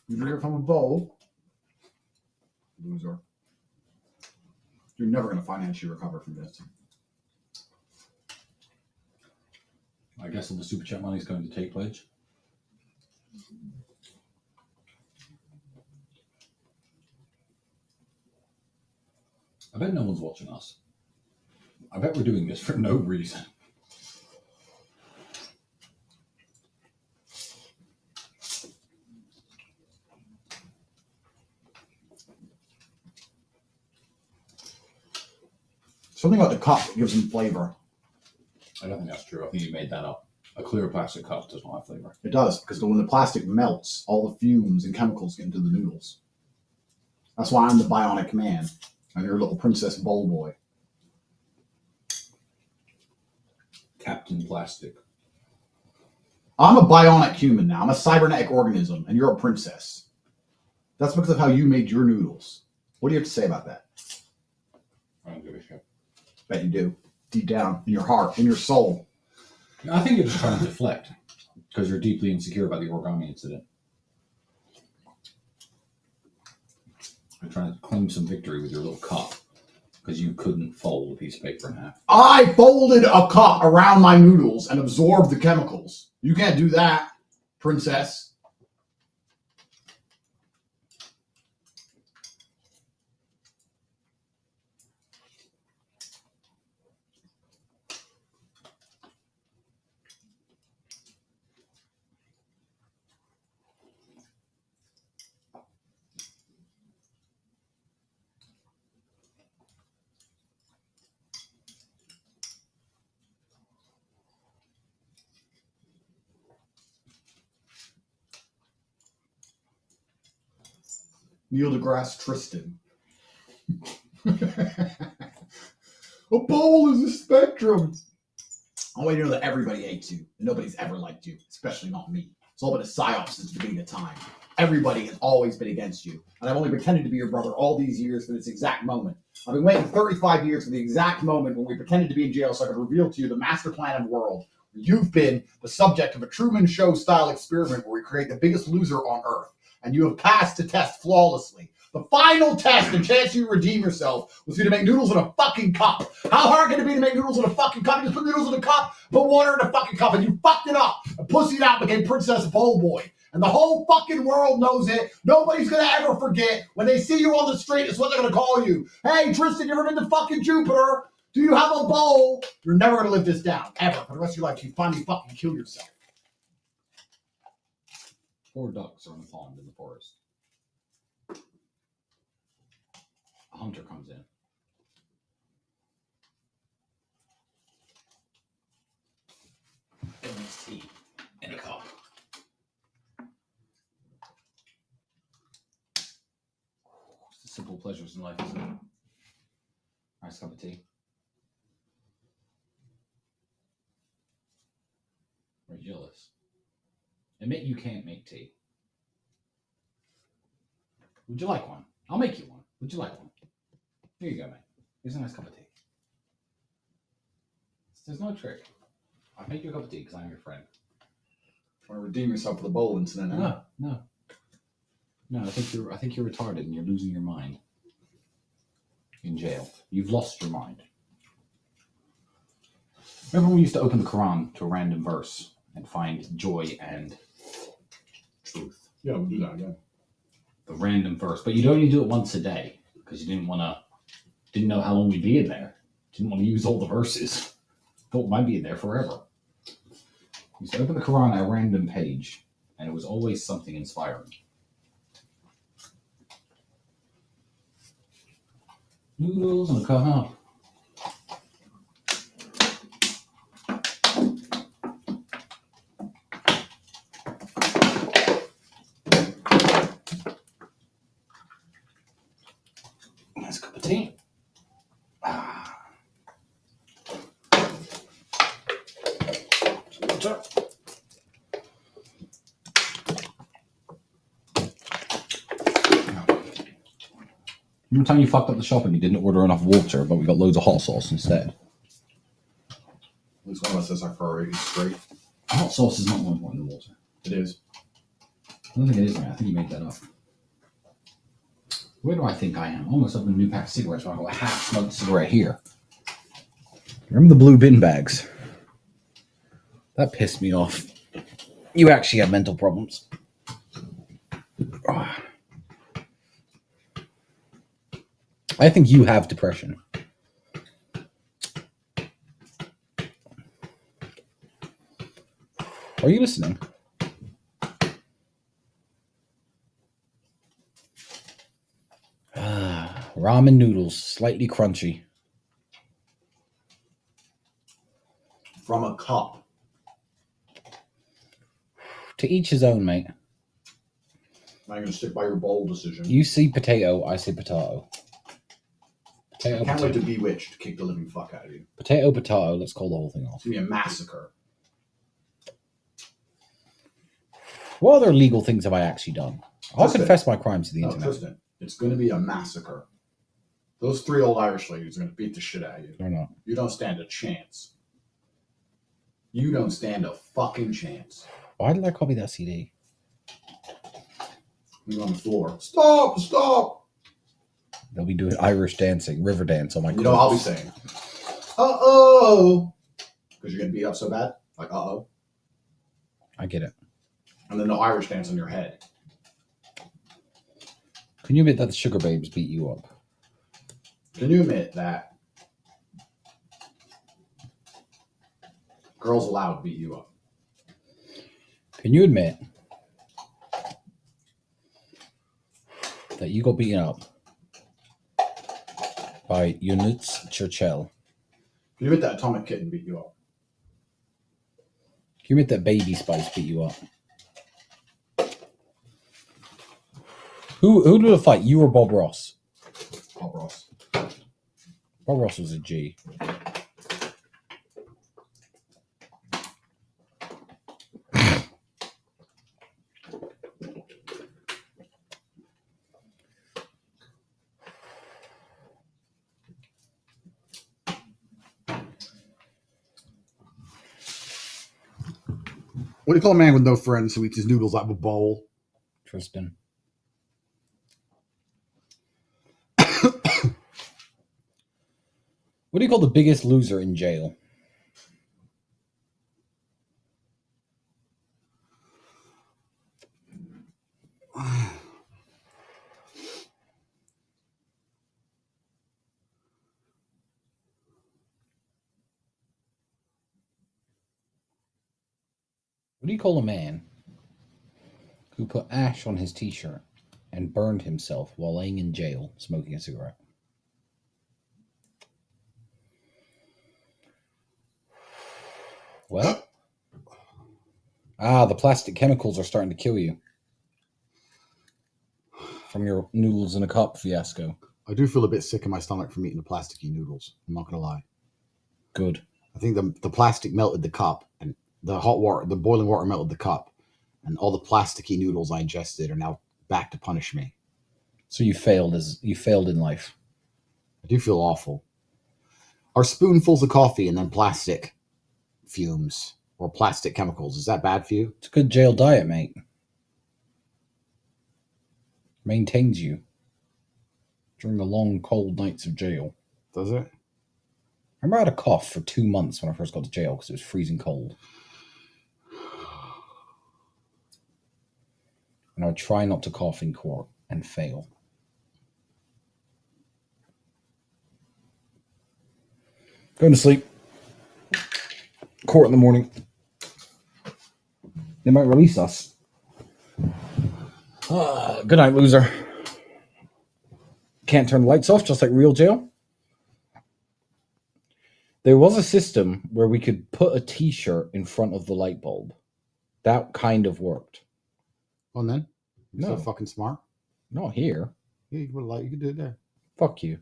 Speaker 1: You drink it from a bowl. Loser. You're never going to financially recover from this.
Speaker 2: I guess all the super chat money is going to Tate pledge. I bet no one's watching us. I bet we're doing this for no reason.
Speaker 1: Something about the cup that gives them flavor.
Speaker 2: I don't think that's true. I think you made that up. A clear plastic cup does not have flavor.
Speaker 1: It does, because when the plastic melts, all the fumes and chemicals get into the noodles. That's why I'm the bionic man, and you're a little Princess Bowl Boy.
Speaker 2: Captain Plastic.
Speaker 1: I'm a bionic human now. I'm a cybernetic organism, and you're a princess. That's because of how you made your noodles. What do you have to say about that?
Speaker 2: I don't give a shit.
Speaker 1: Bet you do. Deep down, in your heart, in your soul.
Speaker 2: I think you're just trying to deflect because you're deeply insecure about the origami incident. You're trying to claim some victory with your little cup because you couldn't fold a piece of paper in half.
Speaker 1: I folded a cup around my noodles and absorbed the chemicals. You can't do that, princess. Neil deGrasse Tristan. A bowl is a spectrum. I want you to know that everybody hates you. And nobody's ever liked you, especially not me. It's all been a psyop since the beginning of time. Everybody has always been against you. And I've only pretended to be your brother all these years for this exact moment. I've been waiting 35 years for the exact moment when we pretended to be in jail so I could reveal to you the master plan of the world. You've been the subject of a Truman Show style experiment where we create the biggest loser on earth. And you have passed the test flawlessly. The final test and chance you redeem yourself was for you to make noodles in a fucking cup. How hard can it be to make noodles in a fucking cup? You just put noodles in a cup, put water in a fucking cup, and you fucked it up. And pussied out became Princess Bowl Boy. And the whole fucking world knows it. Nobody's gonna ever forget. When they see you on the street, it's what they're gonna call you. Hey, Tristan, you ever been to fucking Jupiter? Do you have a bowl? You're never gonna live this down, ever. For the rest of your life, you finally fucking kill yourself.
Speaker 2: 4 ducks are in a pond in the forest. A hunter comes in. Brings tea in a cup. It's the simple pleasures in life, isn't it? Nice cup of tea. We're jealous. Admit you can't make tea. Would you like one? I'll make you one. Would you like one? Here you go, mate. Here's a nice cup of tea. There's no trick. I'll make you a cup of tea because I'm your friend.
Speaker 1: Want to redeem yourself for the bowl incident? Huh?
Speaker 2: No. I think you're retarded and you're losing your mind. In jail, you've lost your mind. Remember when we used to open the Quran to a random verse and find joy and truth?
Speaker 1: Yeah, we'll do that again.
Speaker 2: The random verse, but you'd only do it once a day because you didn't know how long we'd be in there. Didn't want to use all the verses. Thought we might be in there forever. We used to open the Quran at a random page, and it was always something inspiring. Noodles and a cup. Nice cup of tea. Water. Remember the time you fucked up the shop and you didn't order enough water, but we got loads of hot sauce instead?
Speaker 1: At least one of us is our priority straight.
Speaker 2: Hot sauce is not more important than water.
Speaker 1: It is.
Speaker 2: I don't think it is, man. I think you made that up. Where do I think I am? Almost opened a new pack of cigarettes, so I got a half-smoked cigarette here. Remember the blue bin bags? That pissed me off. You actually have mental problems. I think you have depression. Are you listening? Ramen noodles, slightly crunchy.
Speaker 1: From a cup.
Speaker 2: To each his own, mate.
Speaker 1: I'm going to stick by your bowl decision.
Speaker 2: You see potato, I say potato. Potato,
Speaker 1: I can't
Speaker 2: potato.
Speaker 1: wait to Bewitched to kick the living fuck out of you.
Speaker 2: Potato, potato, let's call the whole thing off.
Speaker 1: It's going to be a massacre.
Speaker 2: What other legal things have I actually done? I'll
Speaker 1: Tristan.
Speaker 2: confess my crimes to the
Speaker 1: No,
Speaker 2: internet.
Speaker 1: Tristan, it's going to be a massacre. Those 3 old Irish ladies are going to beat the shit out of you.
Speaker 2: Or not.
Speaker 1: You don't stand a chance. You don't stand a fucking chance.
Speaker 2: Why did I copy that CD?
Speaker 1: You're on the floor. Stop! Stop!
Speaker 2: They'll be doing Irish dancing, river dance on my
Speaker 1: You know what I'll be saying? Uh-oh! Because you're going to beat up so bad. Like, uh-oh.
Speaker 2: I get it.
Speaker 1: And then the Irish dance on your head.
Speaker 2: Can you admit that the Sugar Babes beat you up?
Speaker 1: Can you admit that Girls Aloud beat you up?
Speaker 2: Can you admit that you got beaten up by Eunice Churchill?
Speaker 1: Can you admit that Atomic Kitten beat you up?
Speaker 2: Can you admit that Baby Spice beat you up? Who did a fight? You or Bob Ross?
Speaker 1: Bob Ross.
Speaker 2: Bob Ross was a G.
Speaker 1: What do you call a man with no friends who eats his noodles out of a bowl?
Speaker 2: Tristan. What do you call the biggest loser in jail? What do you call a man who put ash on his t-shirt and burned himself while laying in jail smoking a cigarette? Well, the plastic chemicals are starting to kill you from your noodles in a cup fiasco.
Speaker 1: I do feel a bit sick in my stomach from eating the plasticky noodles. I'm not going to lie.
Speaker 2: Good.
Speaker 1: I think the plastic melted the cup, and the hot water, the boiling water melted the cup, and all the plasticky noodles I ingested are now back to punish me.
Speaker 2: So you failed in life.
Speaker 1: I do feel awful. Are spoonfuls of coffee and then plastic fumes or plastic chemicals. Is that bad for you?
Speaker 2: It's a good jail diet, mate. Maintains you during the long, cold nights of jail.
Speaker 1: Does it?
Speaker 2: I remember I had a cough for 2 months when I first got to jail because it was freezing cold. And I would try not to cough in court and fail. Going to sleep. Court in the morning. They might release us. Good night, loser. Can't turn the lights off, just like real jail. There was a system where we could put a t-shirt in front of the light bulb. That kind of worked.
Speaker 1: Well, then. You're
Speaker 2: No.
Speaker 1: so fucking smart.
Speaker 2: Not here.
Speaker 1: Yeah, you could do it there.
Speaker 2: Fuck you.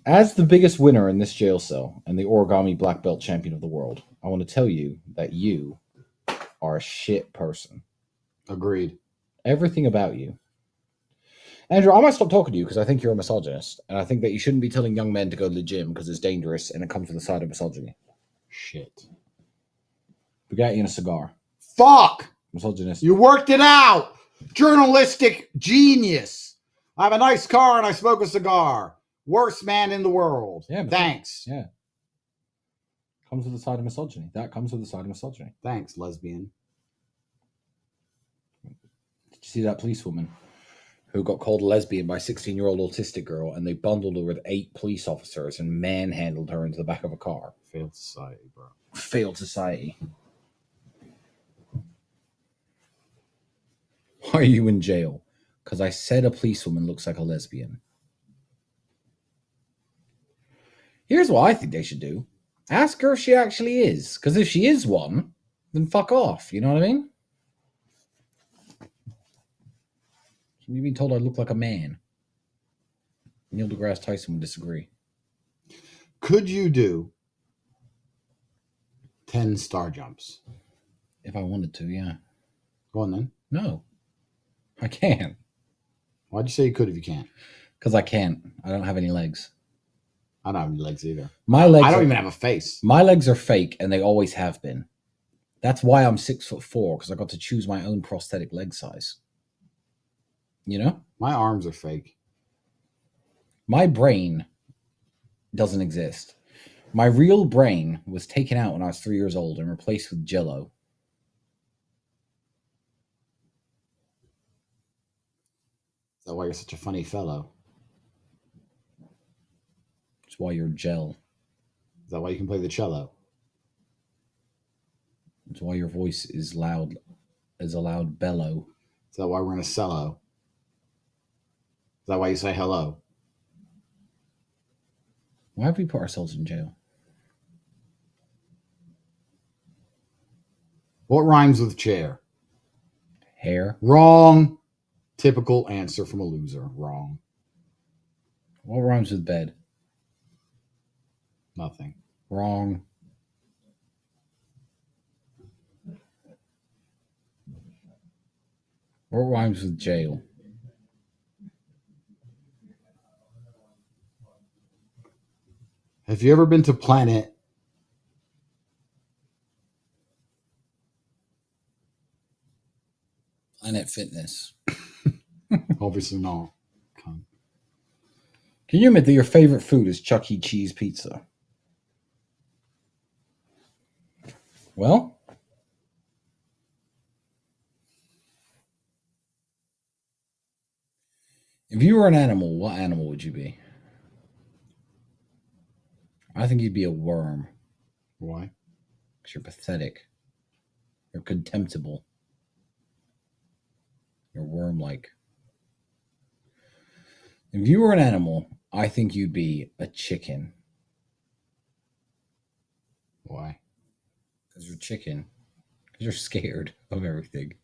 Speaker 2: As the biggest winner in this jail cell and the origami black belt champion of the world, I want to tell you that you are a shit person.
Speaker 1: Agreed.
Speaker 2: Everything about you. Andrew, I might stop talking to you because I think you're a misogynist, and I think that you shouldn't be telling young men to go to the gym because it's dangerous and it comes with a side of misogyny.
Speaker 1: Shit.
Speaker 2: We got you in a cigar.
Speaker 1: Fuck!
Speaker 2: Misogynist.
Speaker 1: You worked it out! Journalistic genius! I have a nice car and I smoke a cigar. Worst man in the world.
Speaker 2: Yeah,
Speaker 1: Thanks.
Speaker 2: Yeah. Comes with a side of misogyny. That comes with a side of misogyny.
Speaker 1: Thanks, lesbian.
Speaker 2: Did you see that policewoman who got called a lesbian by a 16-year-old autistic girl, and they bundled her with 8 police officers and manhandled her into the back of a car?
Speaker 1: Failed society, bro.
Speaker 2: Failed society. Why are you in jail? Because I said a policewoman looks like a lesbian. Here's what I think they should do. Ask her if she actually is. Because if she is one, then fuck off. You know what I mean? You've been told I look like a man. Neil deGrasse Tyson would disagree.
Speaker 1: Could you do 10 star jumps?
Speaker 2: If I wanted to, yeah.
Speaker 1: Go on then.
Speaker 2: No. I can't.
Speaker 1: Why'd you say you could if you can't?
Speaker 2: Because I can't. I don't have any legs.
Speaker 1: I don't have any legs either.
Speaker 2: My legs
Speaker 1: I don't even have a face.
Speaker 2: My legs are fake, and they always have been. That's why I'm 6'4", because I got to choose my own prosthetic leg size. You know?
Speaker 1: My arms are fake.
Speaker 2: My brain doesn't exist. My real brain was taken out when I was 3 years old and replaced with Jell-O.
Speaker 1: Is that why you're such a funny fellow?
Speaker 2: That's why you're gel.
Speaker 1: Is that why you can play the cello?
Speaker 2: That's why your voice is loud, as a loud bellow.
Speaker 1: Is that why we're in a cello? Is that why you say hello?
Speaker 2: Why have we put ourselves in jail?
Speaker 1: What rhymes with chair?
Speaker 2: Hair.
Speaker 1: Wrong. Typical answer from a loser. Wrong.
Speaker 2: What rhymes with bed?
Speaker 1: Nothing.
Speaker 2: Wrong. What rhymes with jail?
Speaker 1: Have you ever been to Planet
Speaker 2: Fitness?
Speaker 1: Obviously not.
Speaker 2: Can you admit that your favorite food is Chuck E. Cheese pizza? Well, if you were an animal, what animal would you be? I think you'd be a worm.
Speaker 1: Why?
Speaker 2: Because you're pathetic. You're contemptible. You're worm-like. If you were an animal, I think you'd be a chicken.
Speaker 1: Why?
Speaker 2: Because you're chicken. Because you're scared of everything.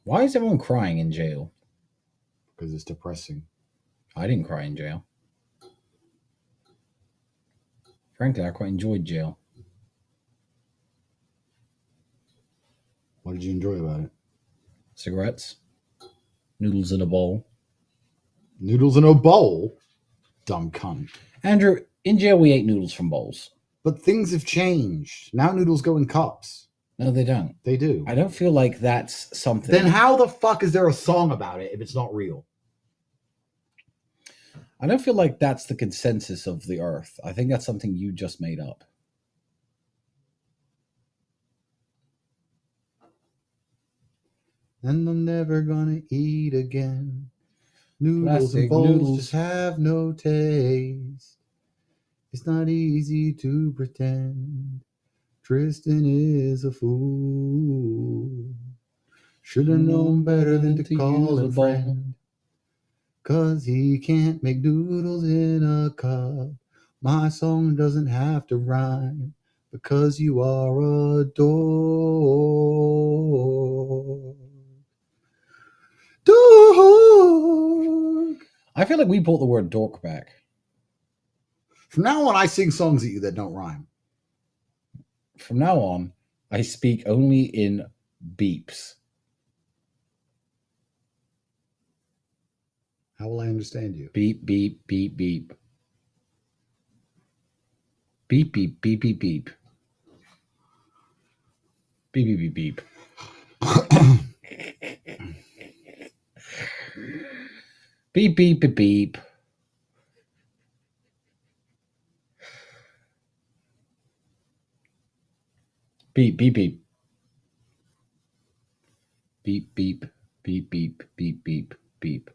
Speaker 2: Why is everyone crying in jail?
Speaker 1: Because it's depressing.
Speaker 2: I didn't cry in jail. Frankly, I quite enjoyed jail.
Speaker 1: What did you enjoy about it?
Speaker 2: Cigarettes, noodles in a bowl,
Speaker 1: Noodles in a bowl? Dumb cunt.
Speaker 2: Andrew, in jail we ate noodles from bowls.
Speaker 1: But things have changed. Now noodles go in cups.
Speaker 2: No, they don't.
Speaker 1: They do.
Speaker 2: I don't feel like that's something.
Speaker 1: Then how the fuck is there a song about it if it's not real?
Speaker 2: I don't feel like that's the consensus of the earth. I think that's something you just made up.
Speaker 1: And I'm never gonna eat again. Noodles
Speaker 2: Plastic
Speaker 1: and bowls
Speaker 2: noodles.
Speaker 1: just have no taste. It's not easy to pretend Tristan is a fool. Should have known better than to call him friend. 'Cause he can't make noodles in a cup. My song doesn't have to rhyme because you are a dog. Dog.
Speaker 2: I feel like we brought the word dork back.
Speaker 1: From now on, I sing songs at you that don't rhyme.
Speaker 2: From now on, I speak only in beeps.
Speaker 1: How will I understand you?
Speaker 2: Beep, beep, beep, beep. Beep, beep, beep, beep, beep. Beep, beep, beep, beep. Beep, beep, beep, beep. Beep, beep, beep. Beep, beep, beep, beep, beep, beep, beep.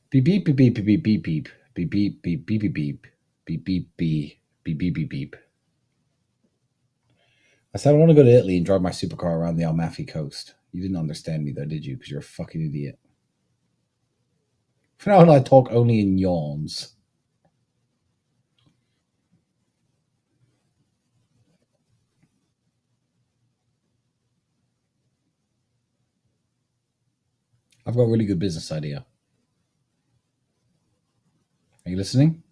Speaker 2: Beep, beep, beep, beep, beep, beep, beep, beep. Beep, beep, beep, beep, beep, beep. Beep, beep, beep, beep, beep, beep, beep. I said I want to go to Italy and drive my supercar around the Amalfi Coast. You didn't understand me though, did you? Because you're a fucking idiot. For now on, I talk only in yawns. I've got a really good business idea. Are you listening?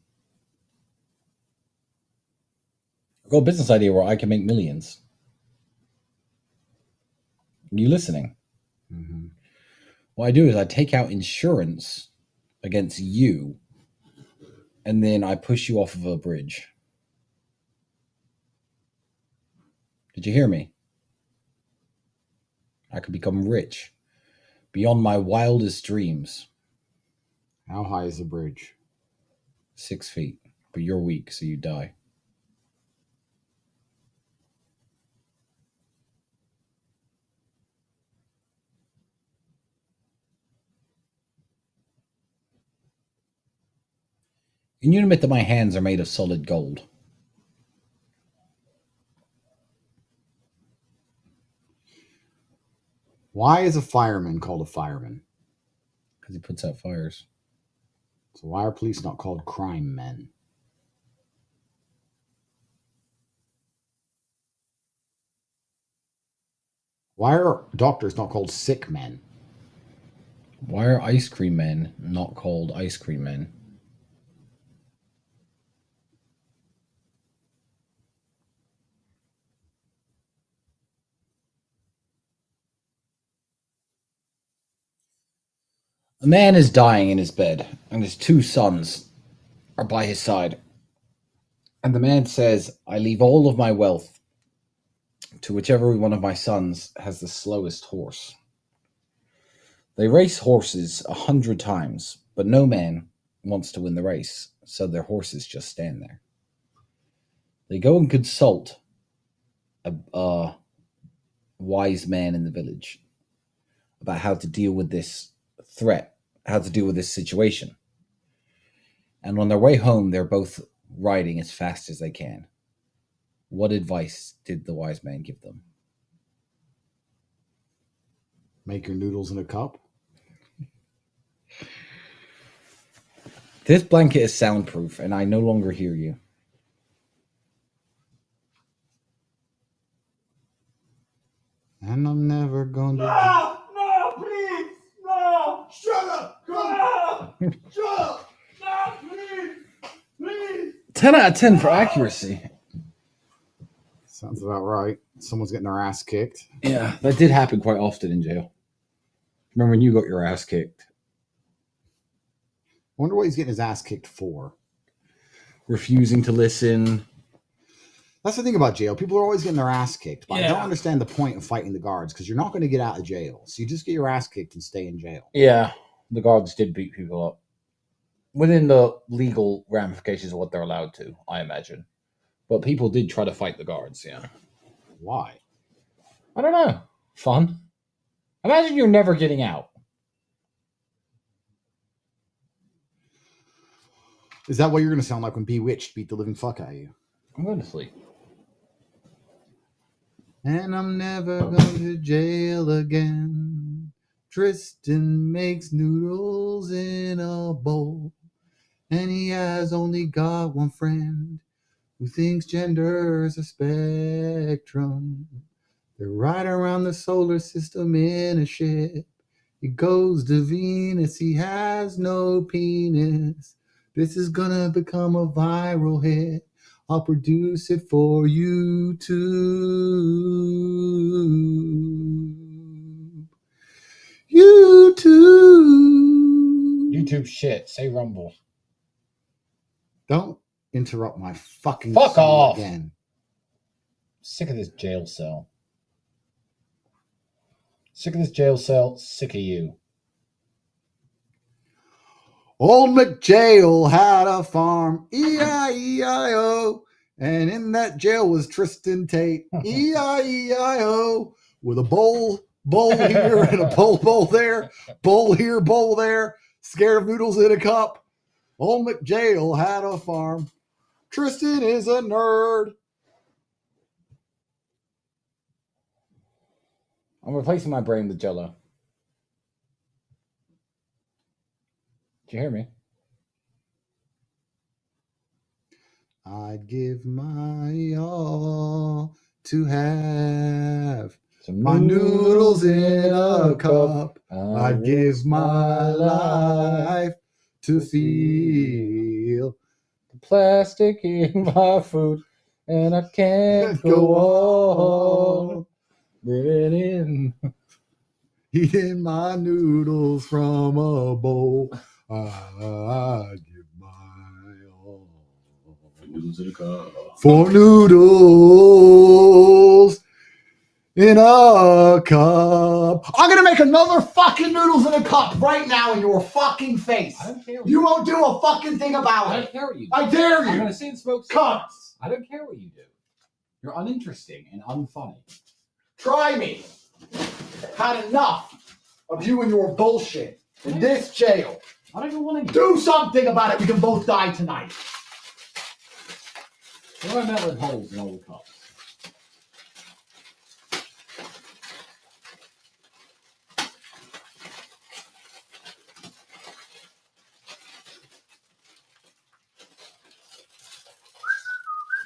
Speaker 2: I've got a business idea where I can make millions. Are you listening?
Speaker 1: Mm-hmm.
Speaker 2: What I do is I take out insurance against you, and then I push you off of a bridge. Did you hear me? I could become rich beyond my wildest dreams.
Speaker 1: How high is the bridge?
Speaker 2: 6 feet. But you're weak, so you die. And you admit that my hands are made of solid gold.
Speaker 1: Why is a fireman called a fireman?
Speaker 2: Because he puts out fires.
Speaker 1: So why are police not called crime men? Why are doctors not called sick men?
Speaker 2: Why are ice cream men not called ice cream men? A man is dying in his bed, and his 2 sons are by his side. And the man says, I leave all of my wealth to whichever one of my sons has the slowest horse. They race horses 100 times, but no man wants to win the race, so their horses just stand there. They go and consult a wise man in the village about how to deal with this threat, how to deal with this situation. And on their way home, they're both riding as fast as they can. What advice did the wise man give them?
Speaker 1: Make your noodles in a cup?
Speaker 2: This blanket is soundproof, and I no longer hear you.
Speaker 1: And I'm never going to...
Speaker 3: No, please! No!
Speaker 1: Shut up!
Speaker 3: No!
Speaker 1: Shut up!
Speaker 3: No, please! Please!
Speaker 2: 10 out of 10 for accuracy.
Speaker 1: Sounds about right. Someone's getting their ass kicked.
Speaker 2: Yeah, that did happen quite often in jail. Remember when you got your ass kicked?
Speaker 1: I wonder what he's getting his ass kicked for.
Speaker 2: Refusing to listen.
Speaker 1: That's the thing about jail. People are always getting their ass kicked. But I don't
Speaker 2: Yeah.
Speaker 1: understand the point of fighting the guards because you're not going to get out of jail. So you just get your ass kicked and stay in jail.
Speaker 2: Yeah, the guards did beat people up. Within the legal ramifications of what they're allowed to, I imagine. But people did try to fight the guards, yeah.
Speaker 1: Why?
Speaker 2: I don't know. Fun. Imagine you're never getting out.
Speaker 1: Is that what you're going to sound like when Bewitched beat the living fuck out of you?
Speaker 2: I'm going to sleep.
Speaker 1: And I'm never going to jail again. Tristan makes noodles in a bowl. And he has only got one friend who thinks gender's a spectrum. They're right around the solar system in a ship. He goes to Venus, he has no penis. This is gonna become a viral hit. I'll produce it for YouTube.
Speaker 2: YouTube shit. Say Rumble.
Speaker 1: Don't interrupt my fucking
Speaker 2: Fuck
Speaker 1: song
Speaker 2: off.
Speaker 1: again.
Speaker 2: Sick of this jail cell. Sick of this jail cell. Sick of you.
Speaker 1: Old McJail had a farm, E-I-E-I-O, and in that jail was Tristan Tate, E-I-E-I-O, with a bowl here and a bowl there, bowl here, bowl there, scared of noodles in a cup. Old McJail had a farm. Tristan is a nerd.
Speaker 2: I'm replacing my brain with Jello. Did you hear me?
Speaker 1: I'd give my all to have
Speaker 2: Some
Speaker 1: my noodles in a cup. I'd give my life to feel
Speaker 2: the plastic in my food, and I can't go on living in.
Speaker 1: eating my noodles from a bowl. I'd give my all
Speaker 2: Noodles in a cup.
Speaker 1: for noodles in a cup. I'm gonna make another fucking noodles in a cup right now in your fucking face.
Speaker 2: I don't care.
Speaker 1: You won't do a fucking thing
Speaker 2: I
Speaker 1: about
Speaker 2: don't
Speaker 1: it.
Speaker 2: care what you do.
Speaker 1: I dare
Speaker 2: I'm
Speaker 1: you.
Speaker 2: gonna sit and smoke
Speaker 1: Cunts.
Speaker 2: I don't care what you do. You're uninteresting and unfunny.
Speaker 1: Try me. Had enough of you and your bullshit in this jail.
Speaker 2: I don't even want to
Speaker 1: Do something about it. We can both die tonight.
Speaker 2: What about melon holes in all the cups?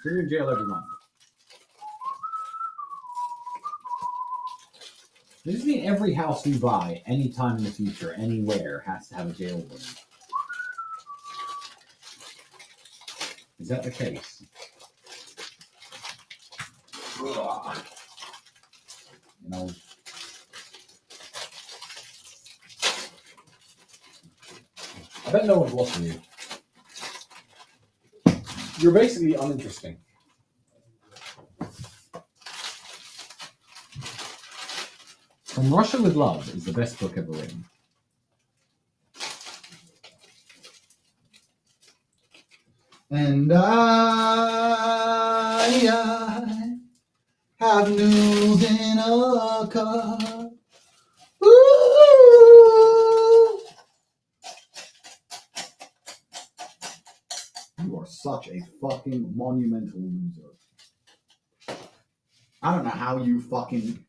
Speaker 2: You're in jail every month. Does this mean every house we buy, anytime in the future, anywhere, has to have a jail room? Is that the case? Ugh. You know, I bet no one's watching you. You're basically uninteresting. From Russia with Love is the best book ever written.
Speaker 1: And I have noodles in a cup. Ooh. You are such a fucking monumental loser. I don't know how you fucking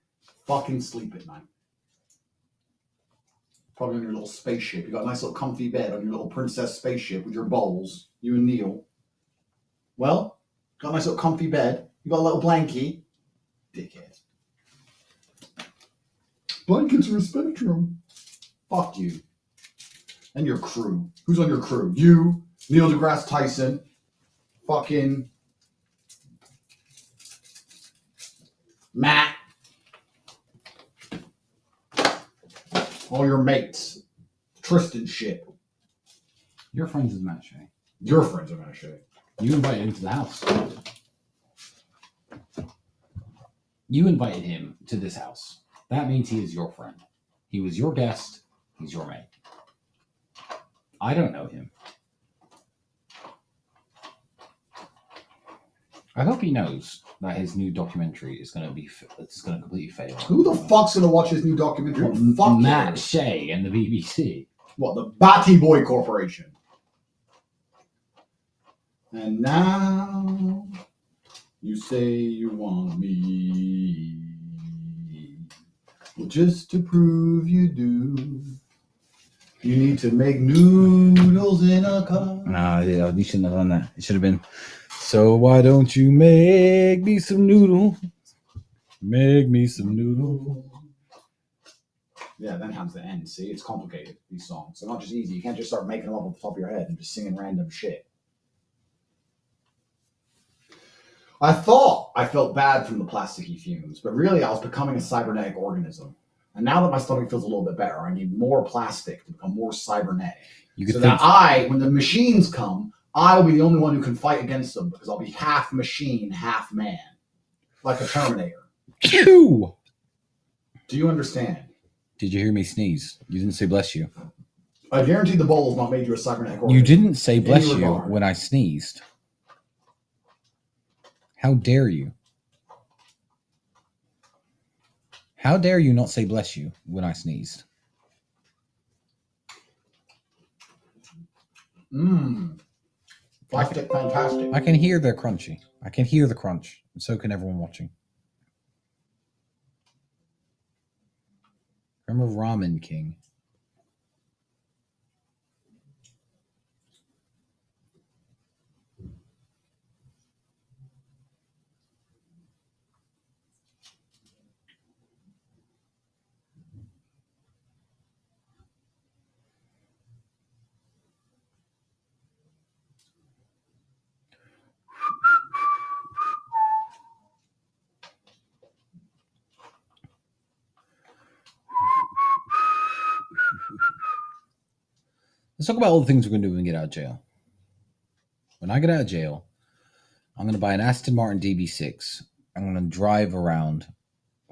Speaker 1: sleep at night. Probably on your little spaceship. You got a nice little comfy bed on your little princess spaceship with your bowls. You and Neil. Well, got a nice little comfy bed. You got a little blankie. Dickhead. Blankets are a spectrum. Fuck you. And your crew. Who's on your crew? You, Neil deGrasse Tyson, fucking Matt. All your mates. Tristan shit.
Speaker 2: Your friends with Matt Shea.
Speaker 1: Your friends are gonna shit.
Speaker 2: You invited him to the house. You invited him to this house. That means he is your friend. He was your guest. He's your mate. I don't know him. I hope he knows that his new documentary is going to completely fail.
Speaker 1: Who the fuck's gonna watch his new documentary? Fuck
Speaker 2: Matt
Speaker 1: you.
Speaker 2: Shea and the BBC.
Speaker 1: What, the Batty Boy Corporation? And now you say you want me. Well, just to prove you do, you need to make noodles in a cup.
Speaker 2: No, you shouldn't have done that. It should have been, so why don't you make me some noodles? Make me some noodles.
Speaker 1: Yeah, then comes the end. See, it's complicated, these songs. They're not just easy. You can't just start making them up off the top of your head and just singing random shit. I thought I felt bad from the plasticky fumes, but really I was becoming a cybernetic organism. And now that my stomach feels a little bit better, I need more plastic to become more cybernetic. So that when the machines come, I will be the only one who can fight against them because I'll be half machine, half man. Like a Terminator.
Speaker 2: Phew!
Speaker 1: Do you understand?
Speaker 2: Did you hear me sneeze? You didn't say bless you.
Speaker 1: I guarantee the bowl has not made you a cybernetic organism.
Speaker 2: You didn't say bless you
Speaker 1: regard.
Speaker 2: when I sneezed. How dare you? How dare you not say bless you when I sneezed?
Speaker 1: Plastic fantastic.
Speaker 2: I can hear the crunchy. I can hear the crunch. And so can everyone watching. Remember Ramen King? Let's talk about all the things we're going to do when we get out of jail. When I get out of jail, I'm going to buy an Aston Martin DB6. I'm going to drive around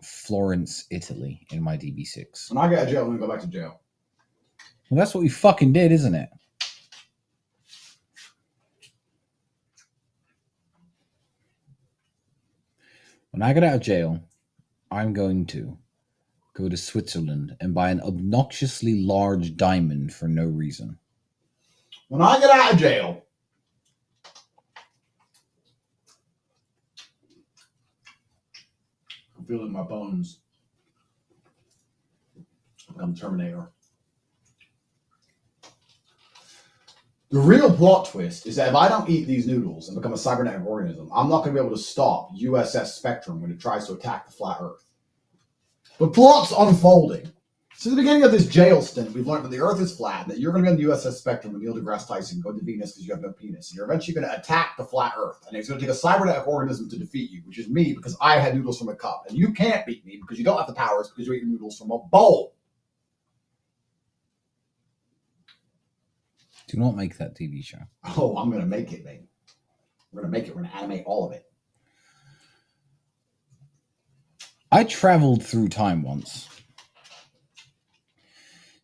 Speaker 2: Florence, Italy in my DB6.
Speaker 1: When I get out of jail, I'm going to go back to jail.
Speaker 2: Well, that's what we fucking did, isn't it? When I get out of jail, I'm going to go to Switzerland and buy an obnoxiously large diamond for no reason.
Speaker 1: When I get out of jail, I'm feeling my bones. I'm Terminator. The real plot twist is that if I don't eat these noodles and become a cybernetic organism, I'm not going to be able to stop USS Spectrum when it tries to attack the flat Earth. The plot's unfolding. Since the beginning of this jail stint, we've learned that the Earth is flat, that you're going to be on the USS Spectrum with Neil deGrasse Tyson, go to Venus because you have no penis, and you're eventually going to attack the flat Earth, and it's going to take a cybernetic organism to defeat you, which is me because I had noodles from a cup, and you can't beat me because you don't have the powers because you eat noodles from a bowl.
Speaker 2: Do not make that TV show.
Speaker 1: Oh, I'm going to make it, mate. We're going to make it. We're going to animate all of it.
Speaker 2: I traveled through time once.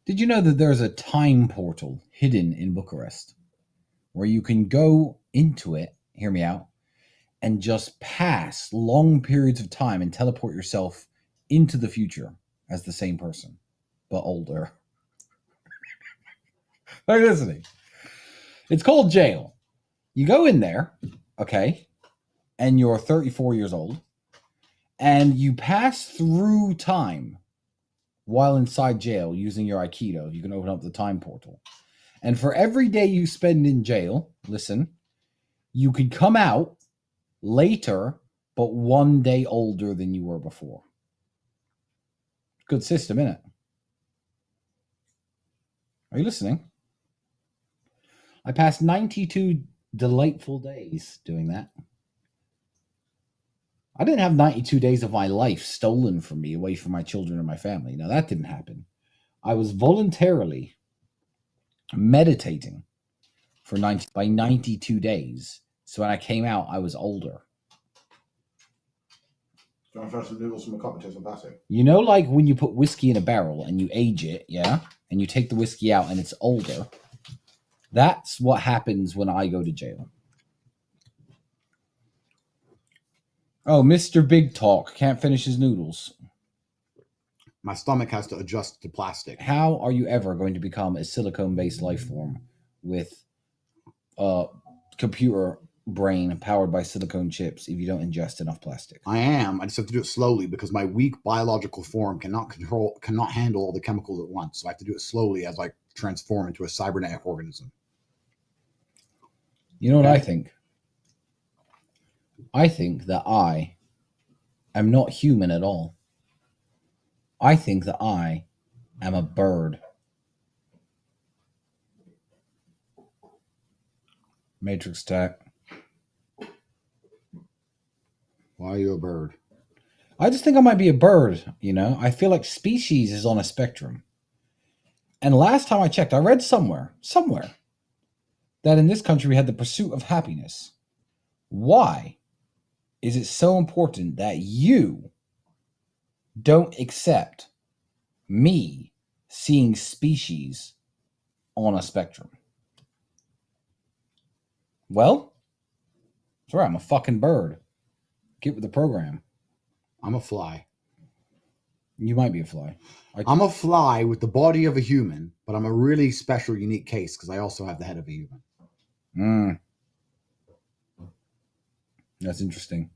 Speaker 2: Did you know that there's a time portal hidden in Bucharest where you can go into it, hear me out, and just pass long periods of time and teleport yourself into the future as the same person, but older? Are you listening? It's called jail. You go in there, okay, and you're 34 years old, and you pass through time while inside jail using your Aikido. You can open up the time portal. And for every day you spend in jail, listen, you could come out later, but 1 day older than you were before. Good system, isn't it? Are you listening? I passed 92 delightful days doing that. I didn't have 92 days of my life stolen from me away from my children and my family. Now, that didn't happen. I was voluntarily meditating for 92 days. So when I came out, I was older.
Speaker 1: Do you want to try some noodles from a cup and taste some plastic?
Speaker 2: You know, like when you put whiskey in a barrel and you age it, yeah? And you take the whiskey out and it's older. That's what happens when I go to jail. Oh, Mr. Big Talk can't finish his noodles.
Speaker 1: My stomach has to adjust to plastic.
Speaker 2: How are you ever going to become a silicone-based life form with a computer brain powered by silicone chips if you don't ingest enough plastic?
Speaker 1: I am. I just have to do it slowly because my weak biological form cannot handle all the chemicals at once. So I have to do it slowly as I transform into a cybernetic organism.
Speaker 2: You know what I think? I think that I am not human at all. I think that I am a bird. Matrix tech.
Speaker 1: Why are you a bird?
Speaker 2: I just think I might be a bird, you know? I feel like species is on a spectrum. And last time I checked, I read somewhere, that in this country we had the pursuit of happiness. Why is it so important that you don't accept me seeing species on a spectrum? Well, that's right, I'm a fucking bird. Get with the program.
Speaker 1: I'm a fly.
Speaker 2: You might be a fly.
Speaker 1: I'm a fly with the body of a human, but I'm a really special, unique case because I also have the head of a human.
Speaker 2: That's interesting.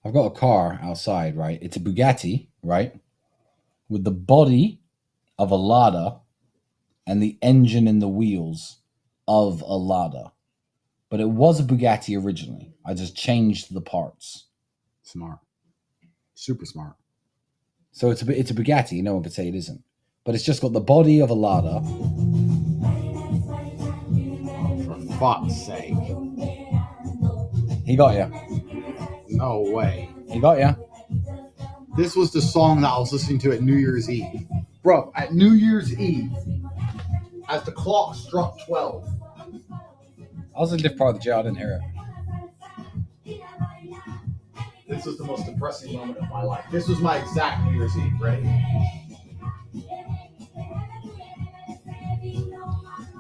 Speaker 2: I've got a car outside, right? It's a Bugatti, right? With the body of a Lada and the engine and the wheels of a Lada. But it was a Bugatti originally. I just changed the parts.
Speaker 1: Smart. Super smart.
Speaker 2: So it's a Bugatti. No one could say it isn't. But it's just got the body of a Lada.
Speaker 1: Oh, for fuck's sake.
Speaker 2: He got you.
Speaker 1: No way.
Speaker 2: He got you.
Speaker 1: This was the song that I was listening to at New Year's Eve. Bro, at New Year's Eve, as the clock struck 12.
Speaker 2: I was in a different part of the jail. I didn't hear it.
Speaker 1: This was the most depressing moment of my life. This was my exact New Year's Eve, right?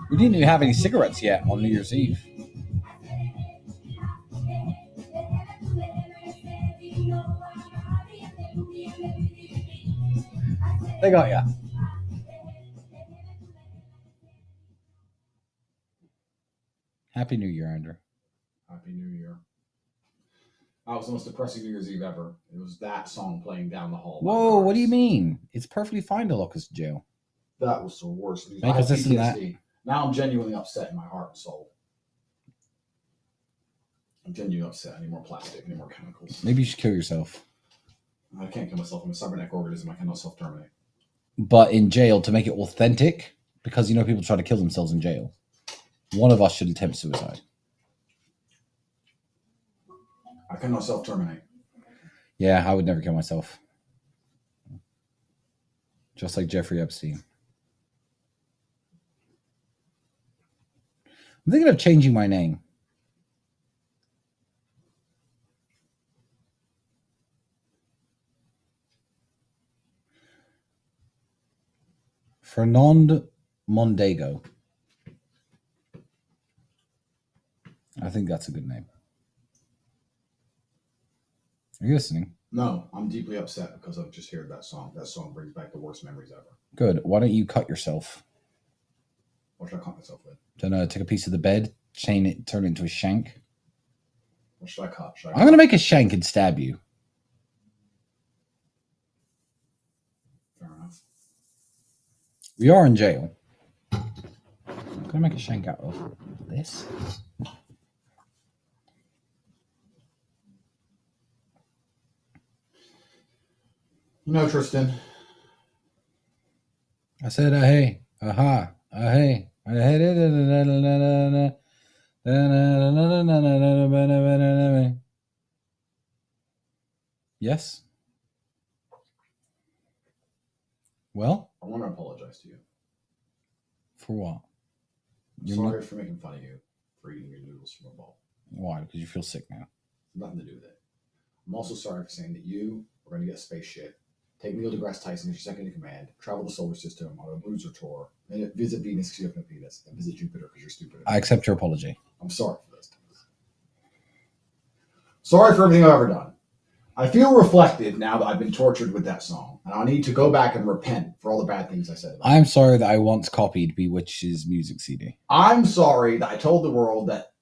Speaker 2: We didn't even have any cigarettes yet on New Year's Eve. They got ya. Happy New Year, Andrew.
Speaker 1: Happy New Year. That was the most depressing New Year's Eve ever. It was that song playing down the hall.
Speaker 2: Whoa, what do you mean? It's perfectly fine to lock us in jail.
Speaker 1: That was the worst.
Speaker 2: Make us listen to that.
Speaker 1: Now I'm genuinely upset in my heart and soul. I'm genuinely upset. I need more plastic. I need more chemicals.
Speaker 2: Maybe you should kill yourself.
Speaker 1: I can't kill myself. I'm a cybernetic organism. I cannot self-terminate.
Speaker 2: But in jail, to make it authentic, because you know people try to kill themselves in jail, one of us should attempt suicide.
Speaker 1: I cannot self-terminate.
Speaker 2: Yeah, I would never kill myself. Just like Jeffrey Epstein. I'm thinking of changing my name. Fernand Mondego. I think that's a good name. Are you listening?
Speaker 1: No, I'm deeply upset because I've just heard that song. That song brings back the worst memories ever.
Speaker 2: Good. Why don't you cut yourself?
Speaker 1: What should I cut myself with?
Speaker 2: Don't know. Take a piece of the bed, chain it, turn it into a shank.
Speaker 1: What should I cut?
Speaker 2: I'm going to make a shank and stab you.
Speaker 1: Fair enough.
Speaker 2: We are in jail. I'm going to make a shank out of this.
Speaker 1: You know, Tristan.
Speaker 2: I said, hey, aha, hey, yes. Well,
Speaker 1: I want to apologize to you.
Speaker 2: for what? You're
Speaker 1: Sorry
Speaker 2: not-
Speaker 1: for making fun of you for eating your noodles from a bowl.
Speaker 2: Why? Because you feel sick now.
Speaker 1: Nothing to do with it. I'm also sorry for saying that you are going to get a spaceship, take Neil deGrasse Tyson as your second in command, travel the solar system on a loser tour, and visit Venus because you have no penis, and visit Jupiter because you're stupid.
Speaker 2: I accept your apology.
Speaker 1: I'm sorry for those things. Sorry for everything I've ever done. I feel reflective now that I've been tortured with that song, and I need to go back and repent for all the bad things I said about it.
Speaker 2: I'm sorry that I once copied Bewitch's music CD.
Speaker 1: I'm sorry that I told the world that,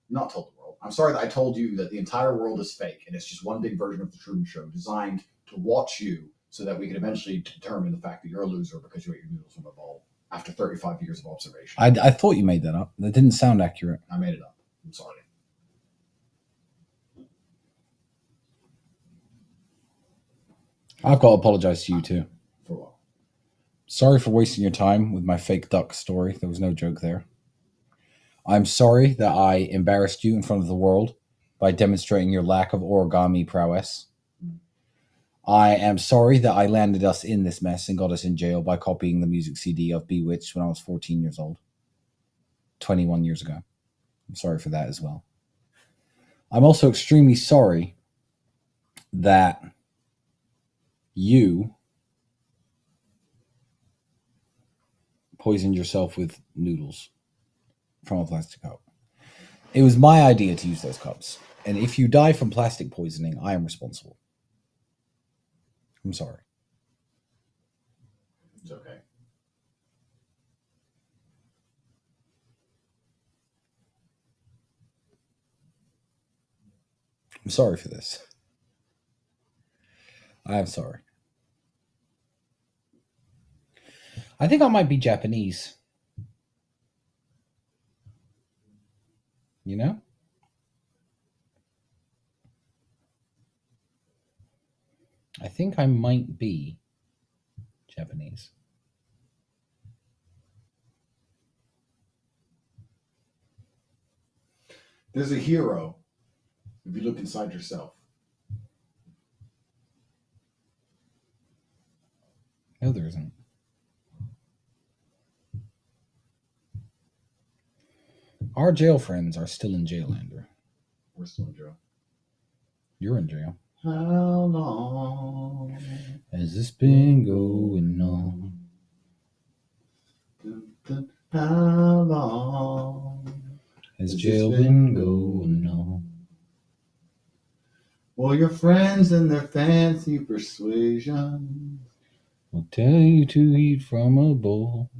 Speaker 1: not told the world, I'm sorry that I told you that the entire world is fake and it's just one big version of the Truman Show designed to watch you so that we can eventually determine the fact that you're a loser because you ate your noodles from a bowl after 35 years of observation.
Speaker 2: I thought you made that up. That didn't sound accurate.
Speaker 1: I made it up. I'm sorry.
Speaker 2: I've got to apologize to you too.
Speaker 1: For what?
Speaker 2: Sorry for wasting your time with my fake duck story. There was no joke there. I'm sorry that I embarrassed you in front of the world by demonstrating your lack of origami prowess. I am sorry that I landed us in this mess and got us in jail by copying the music CD of Bewitched when I was 14 years old. 21 years ago. I'm sorry for that as well. I'm also extremely sorry that you poisoned yourself with noodles from a plastic cup. It was my idea to use those cups. And if you die from plastic poisoning, I am responsible. I'm sorry.
Speaker 1: It's okay.
Speaker 2: I'm sorry for this. I am sorry. I think I might be Japanese. You know? I think I might be Japanese.
Speaker 1: There's a hero if you look inside yourself.
Speaker 2: No, there isn't. Our jail friends are still in jail, Andrew.
Speaker 1: We're still in jail.
Speaker 2: You're in jail.
Speaker 1: How long
Speaker 2: Has this been going on?
Speaker 1: How long
Speaker 2: Has jail been going on?
Speaker 1: Well, your friends and their fancy persuasion,
Speaker 2: Will tell you to eat from a bowl.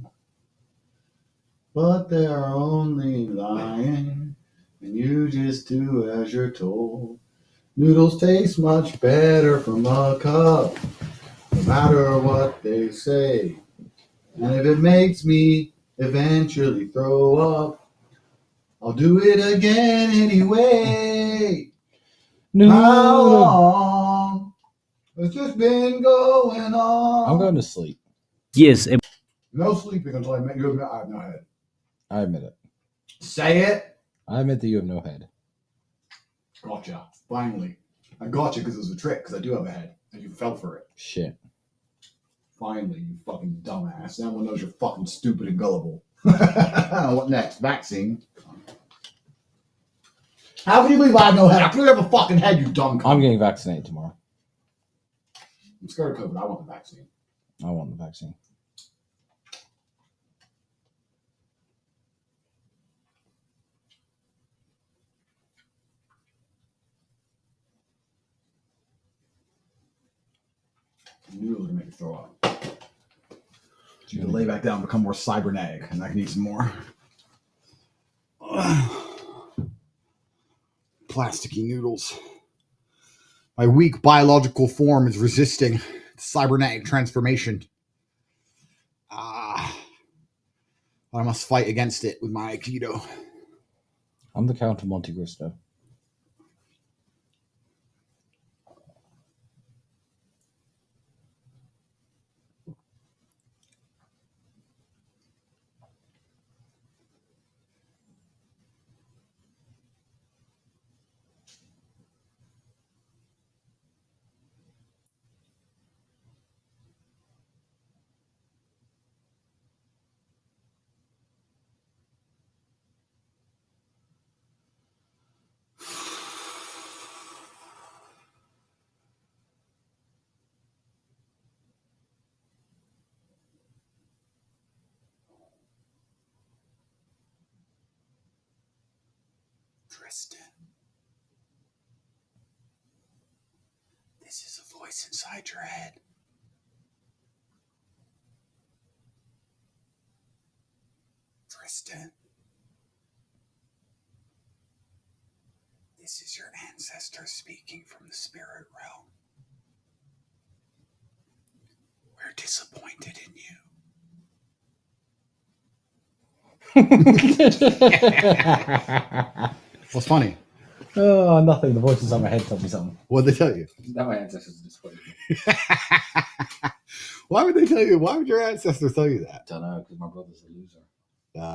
Speaker 1: but they are only lying, and you just do as you're told. Noodles taste much better from a cup, no matter what they say. And if it makes me eventually throw up, I'll do it again anyway. How long has this been going on?
Speaker 2: I'm going to sleep.
Speaker 4: Yes,
Speaker 1: No sleeping until I met you. I have no head.
Speaker 2: I admit it.
Speaker 1: Say it.
Speaker 2: I admit that you have no head.
Speaker 1: Gotcha. Finally. I got you because it was a trick, because I do have a head. And you fell for it.
Speaker 2: Shit.
Speaker 1: Finally, you fucking dumbass. Now everyone knows you're fucking stupid and gullible. What next? Vaccine. How can you believe I have no head? I clearly have a fucking head, you dumb cunt.
Speaker 2: I'm getting vaccinated tomorrow.
Speaker 1: I'm scared of COVID. I want the vaccine.
Speaker 2: I want the vaccine.
Speaker 1: I knew it was going to make me throw up. So you can lay back down and become more cybernetic, and I can eat some more. Plasticky noodles. My weak biological form is resisting cybernetic transformation. I must fight against it with my Aikido.
Speaker 2: I'm the Count of Monte Cristo.
Speaker 1: Tristan. This is a voice inside your head. Tristan. This is your ancestor speaking from the spirit realm. We're disappointed in you. What's funny?
Speaker 2: Oh, nothing. The voices on my head told me something.
Speaker 1: What'd they tell you?
Speaker 2: That my ancestors disappointed me.
Speaker 1: Why would they tell you? Why would your ancestors tell you that?
Speaker 2: Don't know, because my brother's a loser.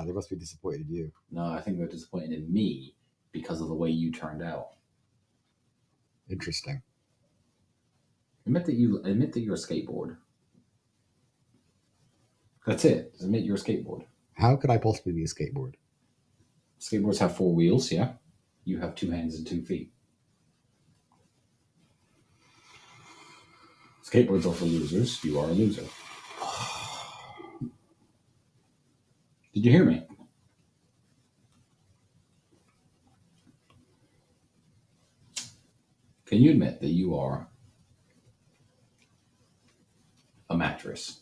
Speaker 1: They must be disappointed in you.
Speaker 2: No, I think they're disappointed in me because of the way you turned out.
Speaker 1: Interesting.
Speaker 2: Admit that you're a skateboard. That's it. Just admit you're a skateboard.
Speaker 1: How could I possibly be a skateboard?
Speaker 2: Skateboards have 4 wheels, yeah? You have 2 hands and 2 feet. Skateboards are for losers. You are a loser. Did you hear me? Can you admit that you are a mattress?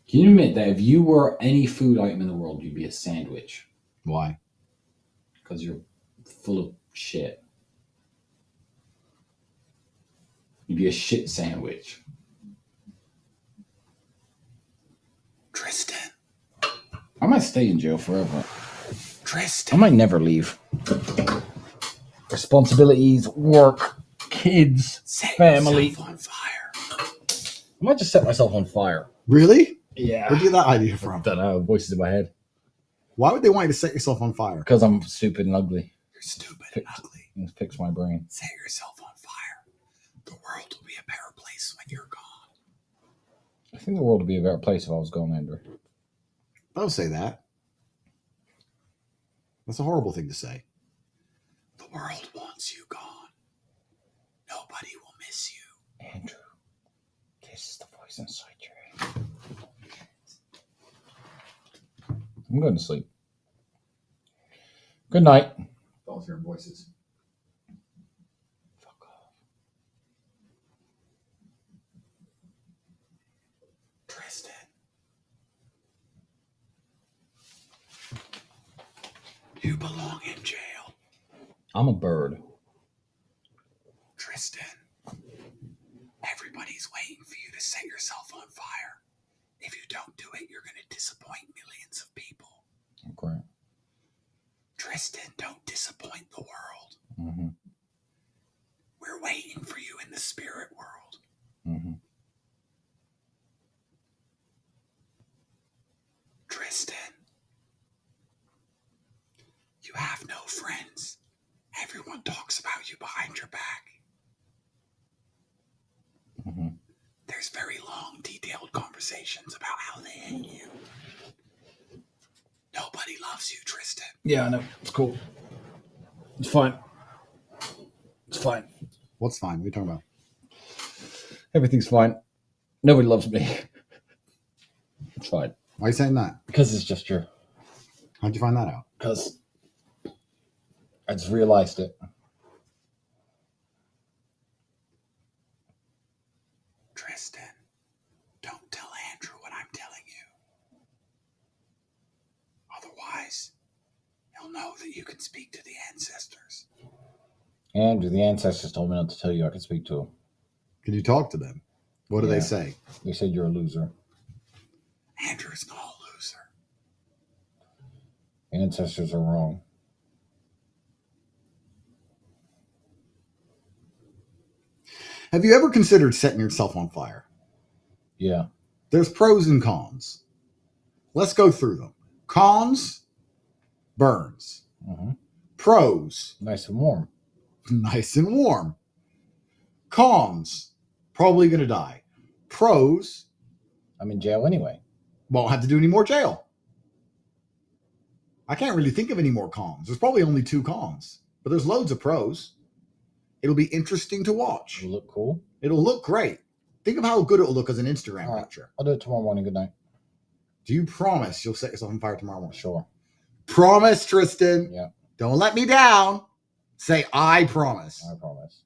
Speaker 2: Can you admit that if you were any food item in the world, you'd be a sandwich?
Speaker 1: Why?
Speaker 2: Because you're full of shit. You'd be a shit sandwich.
Speaker 1: Tristan.
Speaker 2: I might stay in jail forever.
Speaker 1: Tristan.
Speaker 2: I might never leave. Responsibilities, work, kids,
Speaker 1: Set
Speaker 2: family.
Speaker 1: yourself on fire.
Speaker 2: I might just set myself on fire.
Speaker 1: Really?
Speaker 2: Yeah.
Speaker 1: Where'd you get that idea
Speaker 2: I
Speaker 1: from?
Speaker 2: don't know. Voices in my head.
Speaker 1: Why would they want you to set yourself on fire?
Speaker 2: Because I'm stupid and ugly.
Speaker 1: You're stupid and ugly.
Speaker 2: It fix my brain.
Speaker 1: Set yourself on fire. The world will be a better place when you're gone.
Speaker 2: I think the world would be a better place if I was gone, Andrew.
Speaker 1: Don't say that. That's a horrible thing to say. The world wants you gone. Nobody will miss you.
Speaker 2: Andrew, this is the voice inside your head. I'm going to sleep. Good night. Both your voices. Fuck off.
Speaker 1: Tristan. You belong in jail.
Speaker 2: I'm a bird.
Speaker 1: Tristan. Everybody's waiting for you to set yourself on fire. If you don't do it, you're going to disappoint millions of people.
Speaker 2: Okay.
Speaker 1: Tristan, don't disappoint the world.
Speaker 2: Mm-hmm.
Speaker 1: We're waiting for you in the spirit world.
Speaker 2: Mm-hmm.
Speaker 1: Tristan, you have no friends. Everyone talks about you behind your back.
Speaker 2: Mm-hmm.
Speaker 1: There's very long, detailed conversations about how they hate you. Nobody loves you, Tristan.
Speaker 2: Yeah, I know. It's cool. It's fine. It's fine.
Speaker 1: What's fine? What are you talking about?
Speaker 2: Everything's fine. Nobody loves me. It's fine.
Speaker 1: Why are you saying that?
Speaker 2: Because it's just true.
Speaker 1: How'd you find that out?
Speaker 2: Because I just realized it.
Speaker 1: Tristan, don't tell Andrew what I'm telling you. Otherwise, he'll know that you can speak to the ancestors.
Speaker 2: Andrew, the ancestors told me not to tell you I could speak to them.
Speaker 1: Can you talk to them? What do
Speaker 2: Yeah.
Speaker 1: they say?
Speaker 2: They said you're a loser.
Speaker 1: Andrew's not a loser.
Speaker 2: The ancestors are wrong.
Speaker 1: Have you ever considered setting yourself on fire?
Speaker 2: Yeah.
Speaker 1: There's pros and cons. Let's go through them. Cons, burns.
Speaker 2: Mm-hmm.
Speaker 1: Pros,
Speaker 2: Nice and warm.
Speaker 1: nice and warm. Cons, probably going to die. Pros,
Speaker 2: I'm in jail anyway.
Speaker 1: won't have to do any more jail. I can't really think of any more cons. There's probably only 2 cons, but there's loads of pros. It'll be interesting to watch.
Speaker 2: It'll look cool.
Speaker 1: It'll look great. Think of how good it'll look as an Instagram
Speaker 2: All right.
Speaker 1: picture.
Speaker 2: I'll do it tomorrow morning. Good night.
Speaker 1: Do you promise you'll set yourself on fire tomorrow morning?
Speaker 2: Sure.
Speaker 1: Promise, Tristan.
Speaker 2: Yeah.
Speaker 1: Don't let me down. Say, I promise.
Speaker 2: I promise.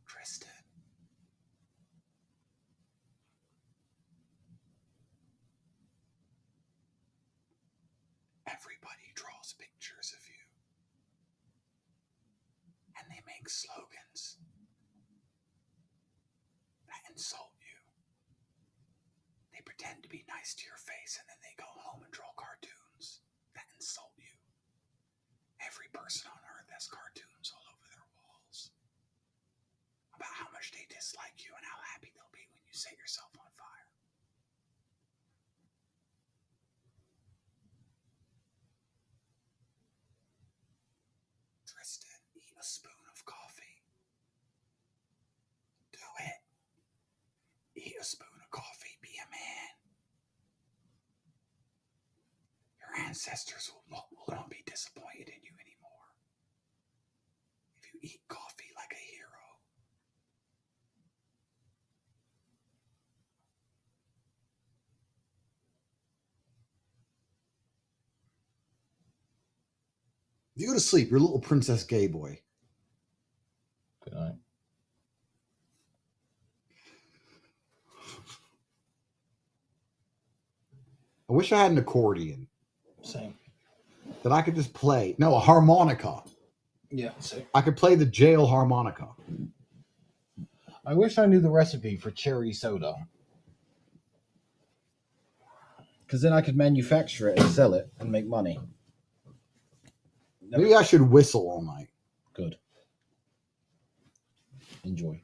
Speaker 1: Tristan. Everybody draws pictures of you. And they make slogans that insult you. They pretend to be nice to your face and then they go home and draw cartoons that insult you. Every person on earth has cartoons all over their walls about how much they dislike you and how happy they'll be when you set yourself on fire. Tristan, eat a spoon of coffee. Do it. Eat a spoon of coffee. Be a man. Your ancestors will not be disappointed in you anymore. If you eat coffee like a hero. You go to sleep, you're a little princess gay boy.
Speaker 2: Good night.
Speaker 1: I wish I had an accordion
Speaker 2: Same.
Speaker 1: that I could just play. No, a harmonica.
Speaker 2: Yeah, same.
Speaker 1: I could play the jail harmonica.
Speaker 2: I wish I knew the recipe for cherry soda. Because then I could manufacture it and sell it and make money.
Speaker 1: Maybe I should whistle all night.
Speaker 2: Good. Enjoy.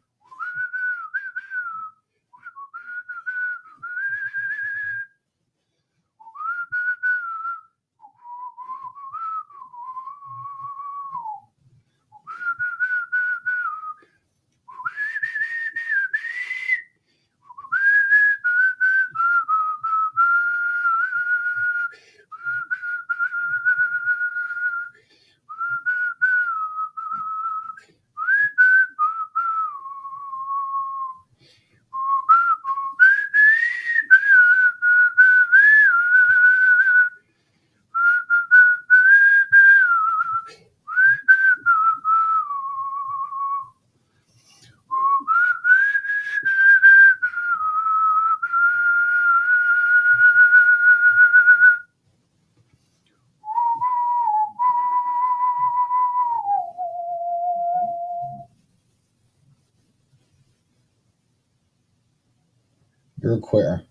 Speaker 2: You're a quitter.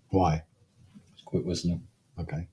Speaker 1: Why?
Speaker 2: Just quit whistling.
Speaker 1: Okay.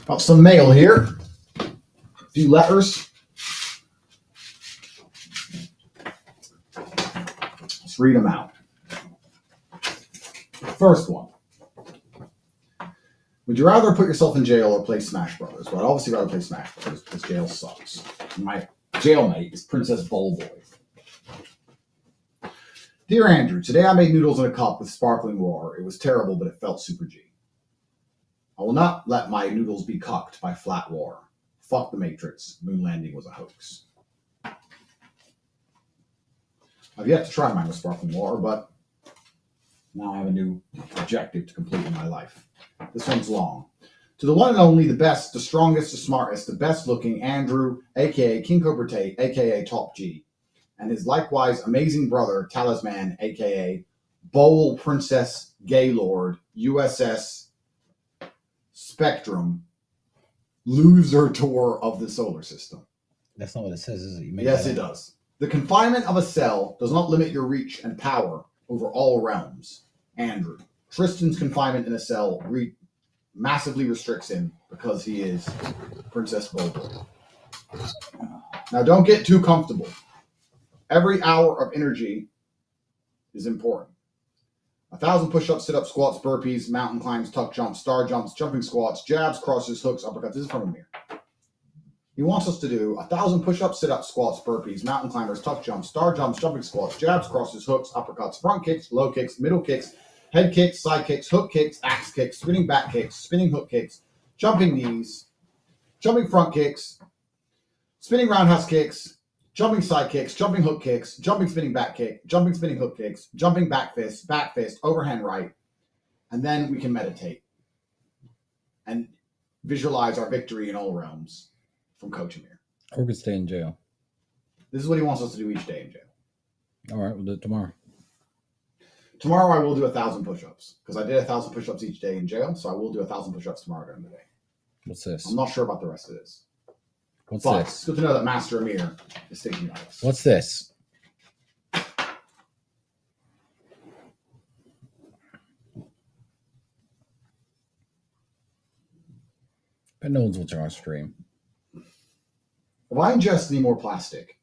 Speaker 1: Got some mail here. A few letters. Let's read them out. First one. Would you rather put yourself in jail or play Smash Brothers? Well, I'd obviously rather play Smash Brothers because jail sucks. My jailmate is Princess Bullboy. Dear Andrew, today I made noodles in a cup with sparkling water. It was terrible, but it felt super G. I will not let my noodles be cucked by flat water. Fuck the Matrix. Moon landing was a hoax. I've yet to try mine with sparkling water, but Now I have a new objective to complete in my life. This one's long. To the one and only, the best, the strongest, the smartest, the best looking Andrew, aka King Cobra Tate, aka Top G, and his likewise amazing brother, Talisman, aka Bowl Princess Gaylord, USS Spectrum, loser tour of the solar system.
Speaker 2: That's not what it says, is it? You made
Speaker 1: Yes,
Speaker 2: that
Speaker 1: it
Speaker 2: up.
Speaker 1: does. The confinement of a cell does not limit your reach and power over all realms. Andrew. Tristan's confinement in a cell massively restricts him because he is Princess Bobo. Now, don't get too comfortable. Every hour of energy is important. 1,000 push-ups, sit-ups, squats, burpees, mountain climbs, tuck jumps, star jumps, jumping squats, jabs, crosses, hooks, uppercuts. This is from Amir. He wants us to do 1,000 push-ups, sit-ups, squats, burpees, mountain climbers, tuck jumps, star jumps, jumping squats, jabs, crosses, hooks, uppercuts, front kicks, low kicks, middle kicks, head kicks, side kicks, hook kicks, axe kicks, spinning back kicks, spinning hook kicks, jumping knees, jumping front kicks, spinning roundhouse kicks, jumping side kicks, jumping hook kicks, jumping spinning back kick, jumping spinning hook kicks, jumping back fist, overhand right, and then we can meditate and visualize our victory in all realms from Coach Amir.
Speaker 2: Or could stay in jail.
Speaker 1: This is what he wants us to do each day in jail.
Speaker 2: All right, we'll do it tomorrow.
Speaker 1: Tomorrow I will do 1,000 push-ups because I did 1,000 push-ups each day in jail, so I will do 1,000 push-ups tomorrow during the day.
Speaker 2: What's this?
Speaker 1: I'm not sure about the rest of this,
Speaker 2: What's
Speaker 1: but
Speaker 2: this?
Speaker 1: it's good to know that Master Amir is thinking of us.
Speaker 2: What's this? But no one's watching our stream.
Speaker 1: If I ingest any more plastic,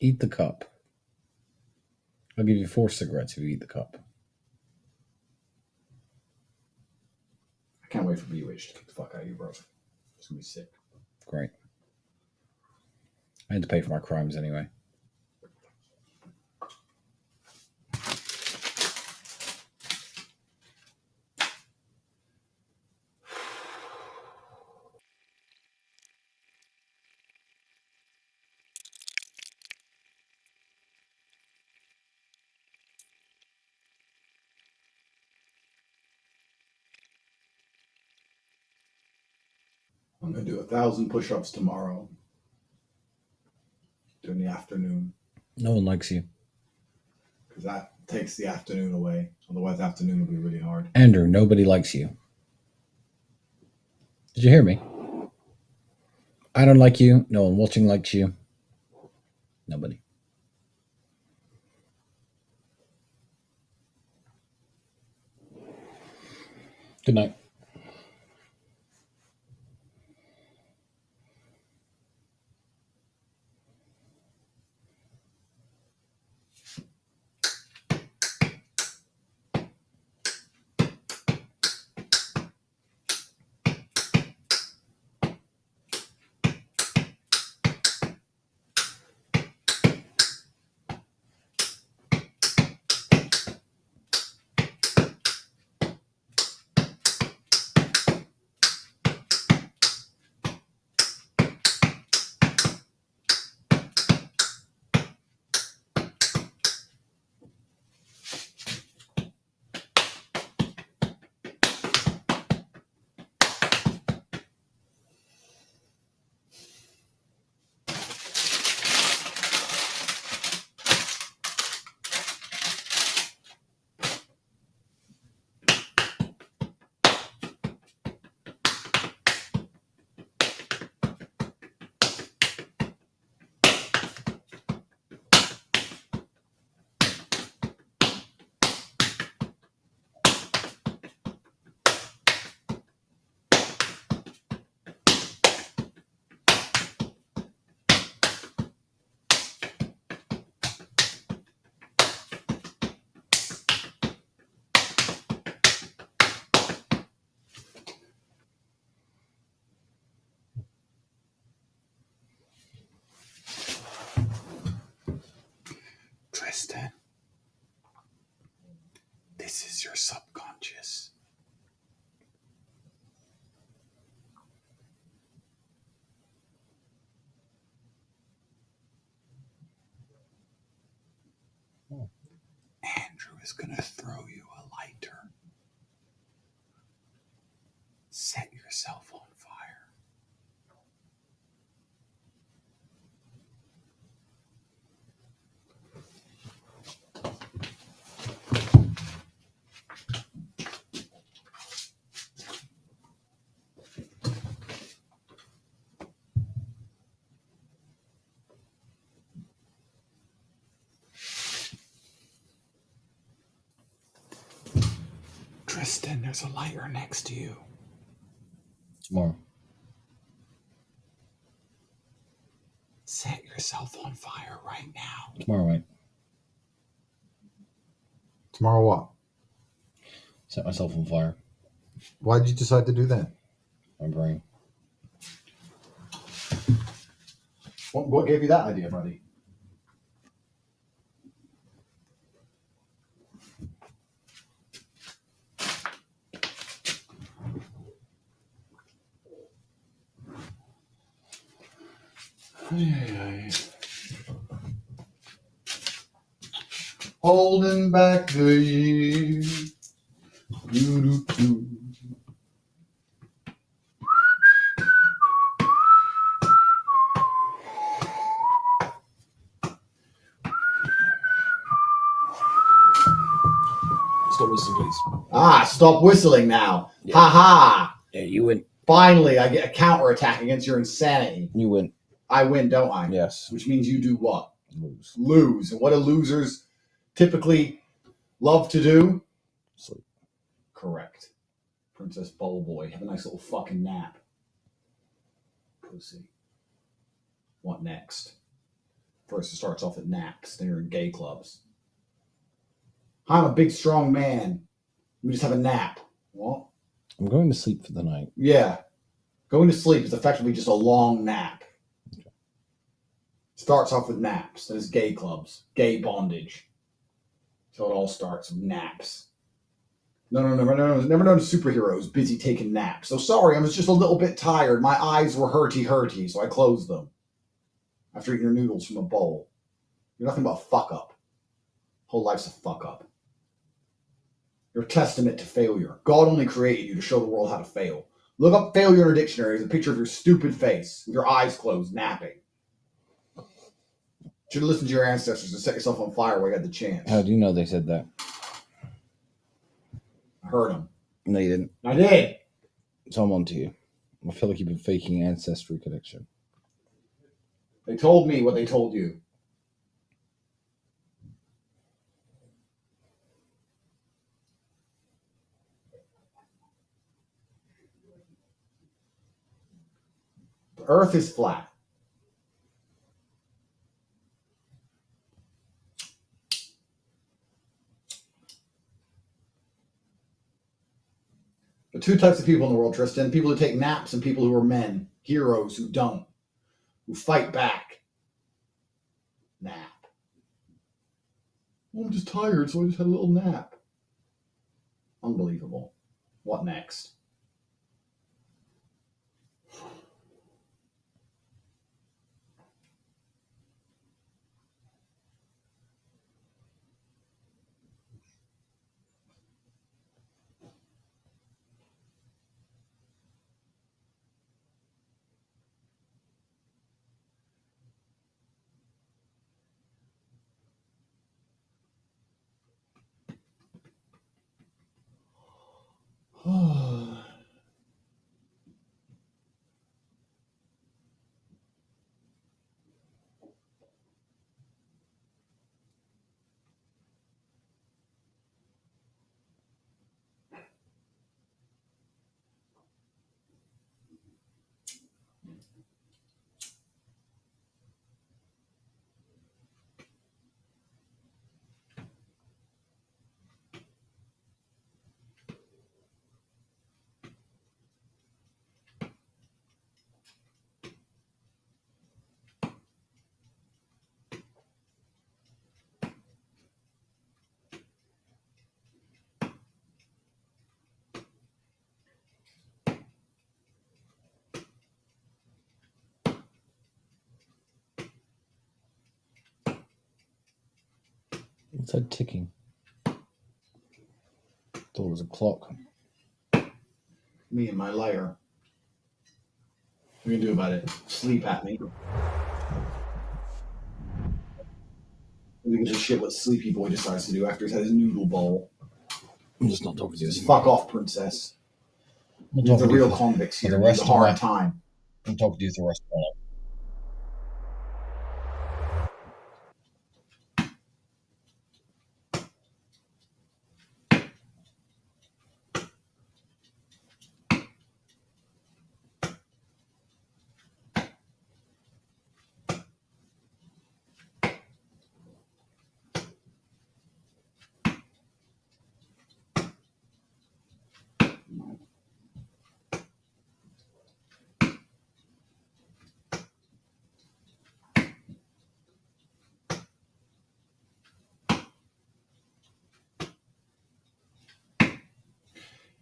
Speaker 2: Eat the cup. I'll give you 4 cigarettes if you eat the cup.
Speaker 1: I can't wait for BUH to kick the fuck out of you, bro. It's gonna be sick.
Speaker 2: Great. I had to pay for my crimes anyway.
Speaker 1: I'm gonna do 1,000 push-ups tomorrow during the afternoon
Speaker 2: No one likes you.
Speaker 1: because that takes the afternoon away. Otherwise, the afternoon will be really hard.
Speaker 2: Andrew, nobody likes you. Did you hear me? I don't like you. No one watching likes you. Nobody. Good night.
Speaker 1: Tristan, this is your subconscious. Andrew
Speaker 2: was going to throw you a lighter. Set yourself on fire. Tristan, there's a lighter next to you. Tomorrow. Set yourself on fire right now. Tomorrow, mate.
Speaker 1: Tomorrow what?
Speaker 2: Set myself on fire.
Speaker 1: Why did you decide to do that?
Speaker 2: My brain.
Speaker 1: What gave you that idea, buddy? Holding back the years. Doo-doo-doo.
Speaker 2: Stop whistling, please.
Speaker 1: Stop whistling now.
Speaker 2: Yeah.
Speaker 1: Ha ha.
Speaker 2: Yeah, you win.
Speaker 1: Finally, I get a counterattack against your insanity.
Speaker 2: You win.
Speaker 1: I win, don't I?
Speaker 2: Yes.
Speaker 1: Which means you do what?
Speaker 2: Lose.
Speaker 1: Lose. And what do losers typically love to do?
Speaker 2: Sleep.
Speaker 1: Correct. Princess Bowl Boy. Have a nice little fucking nap. Pussy. What next? First, it starts off at naps. Then you're in gay clubs. I'm a big, strong man. We just have a nap. What?
Speaker 2: I'm going to sleep for the night.
Speaker 1: Yeah. Going to sleep is effectively just a long nap.
Speaker 2: Okay.
Speaker 1: Starts off with naps. Then it's gay clubs. Gay bondage. So it all starts with naps. Never known superheroes busy taking naps. So sorry, I was just a little bit tired. My eyes were hurty, so I closed them. After eating your noodles from a bowl. You're nothing but a fuck up. Whole life's a fuck up. You're a testament to failure. God only created you to show the world how to fail. Look up failure in a dictionary. There's a picture of your stupid face with your eyes closed, napping. Should have listened to your ancestors and set yourself on fire while you had the chance.
Speaker 2: How do you know they said that?
Speaker 1: I heard them.
Speaker 2: No, you didn't.
Speaker 1: I did.
Speaker 2: So I'm on to you. I feel like you've been faking ancestry connection.
Speaker 1: They told me what they told you. The earth is flat. There are two types of people in the world, Tristan. People who take naps and people who are men. Heroes who don't. Who fight back. Nap. Well, I'm just tired, so I just had a little nap. Unbelievable. What next?
Speaker 2: What's that ticking? Thought it was a clock.
Speaker 1: Me and my lair. What are you gonna do about it? Sleep at me. Look at this shit what Sleepy Boy decides to do after he's had his noodle bowl.
Speaker 2: I'm just not talking to you.
Speaker 1: Just fuck off, princess.
Speaker 2: I'm
Speaker 1: You're the
Speaker 2: talking to you
Speaker 1: real
Speaker 2: for
Speaker 1: convicts
Speaker 2: the
Speaker 1: here.
Speaker 2: rest
Speaker 1: It's a
Speaker 2: of
Speaker 1: hard
Speaker 2: my-
Speaker 1: time.
Speaker 2: I'm talking to you for the rest of my life.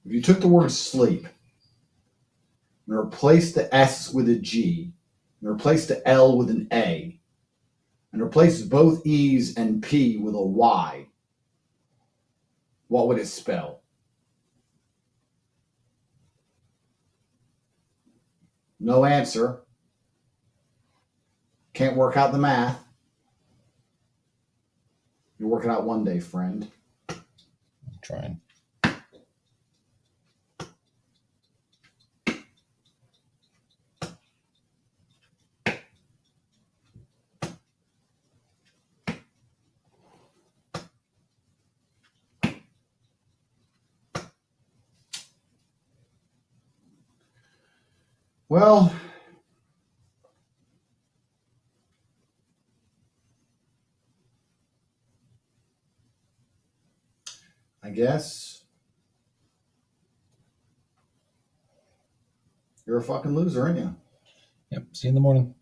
Speaker 1: If you took the word sleep and replaced the S with a G and replaced the L with an A and replaced both E's and P with a Y, what would it spell? No answer. Can't work out the math. You'll work it out one day, friend.
Speaker 2: I'm trying.
Speaker 1: Well, I guess you're a fucking loser, aren't you?
Speaker 2: Yep. See you in the morning.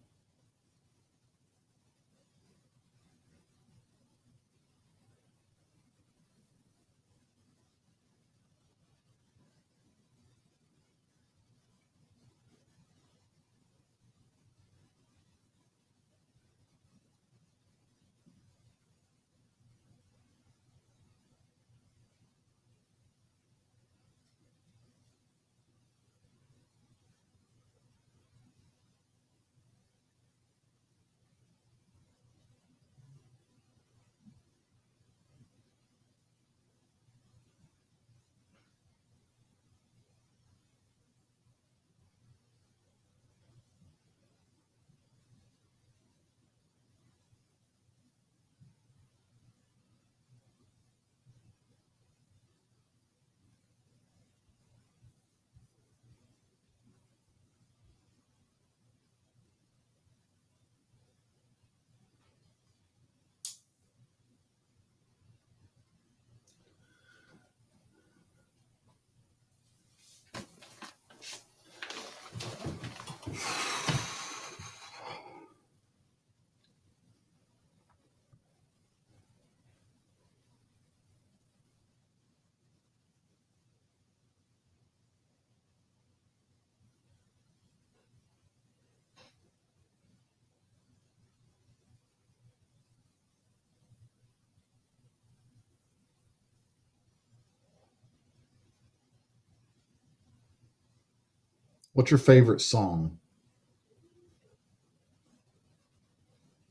Speaker 1: What's your favorite song?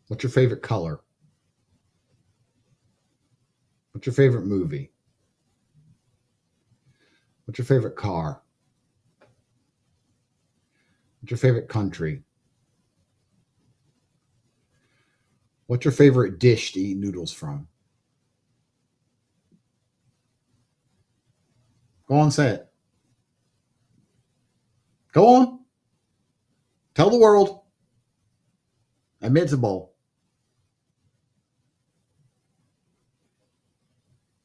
Speaker 1: What's your favorite color? What's your favorite movie? What's your favorite car? What's your favorite country? What's your favorite dish to eat noodles from? Go on, say it. Go on. Tell the world. Admit it's a bowl.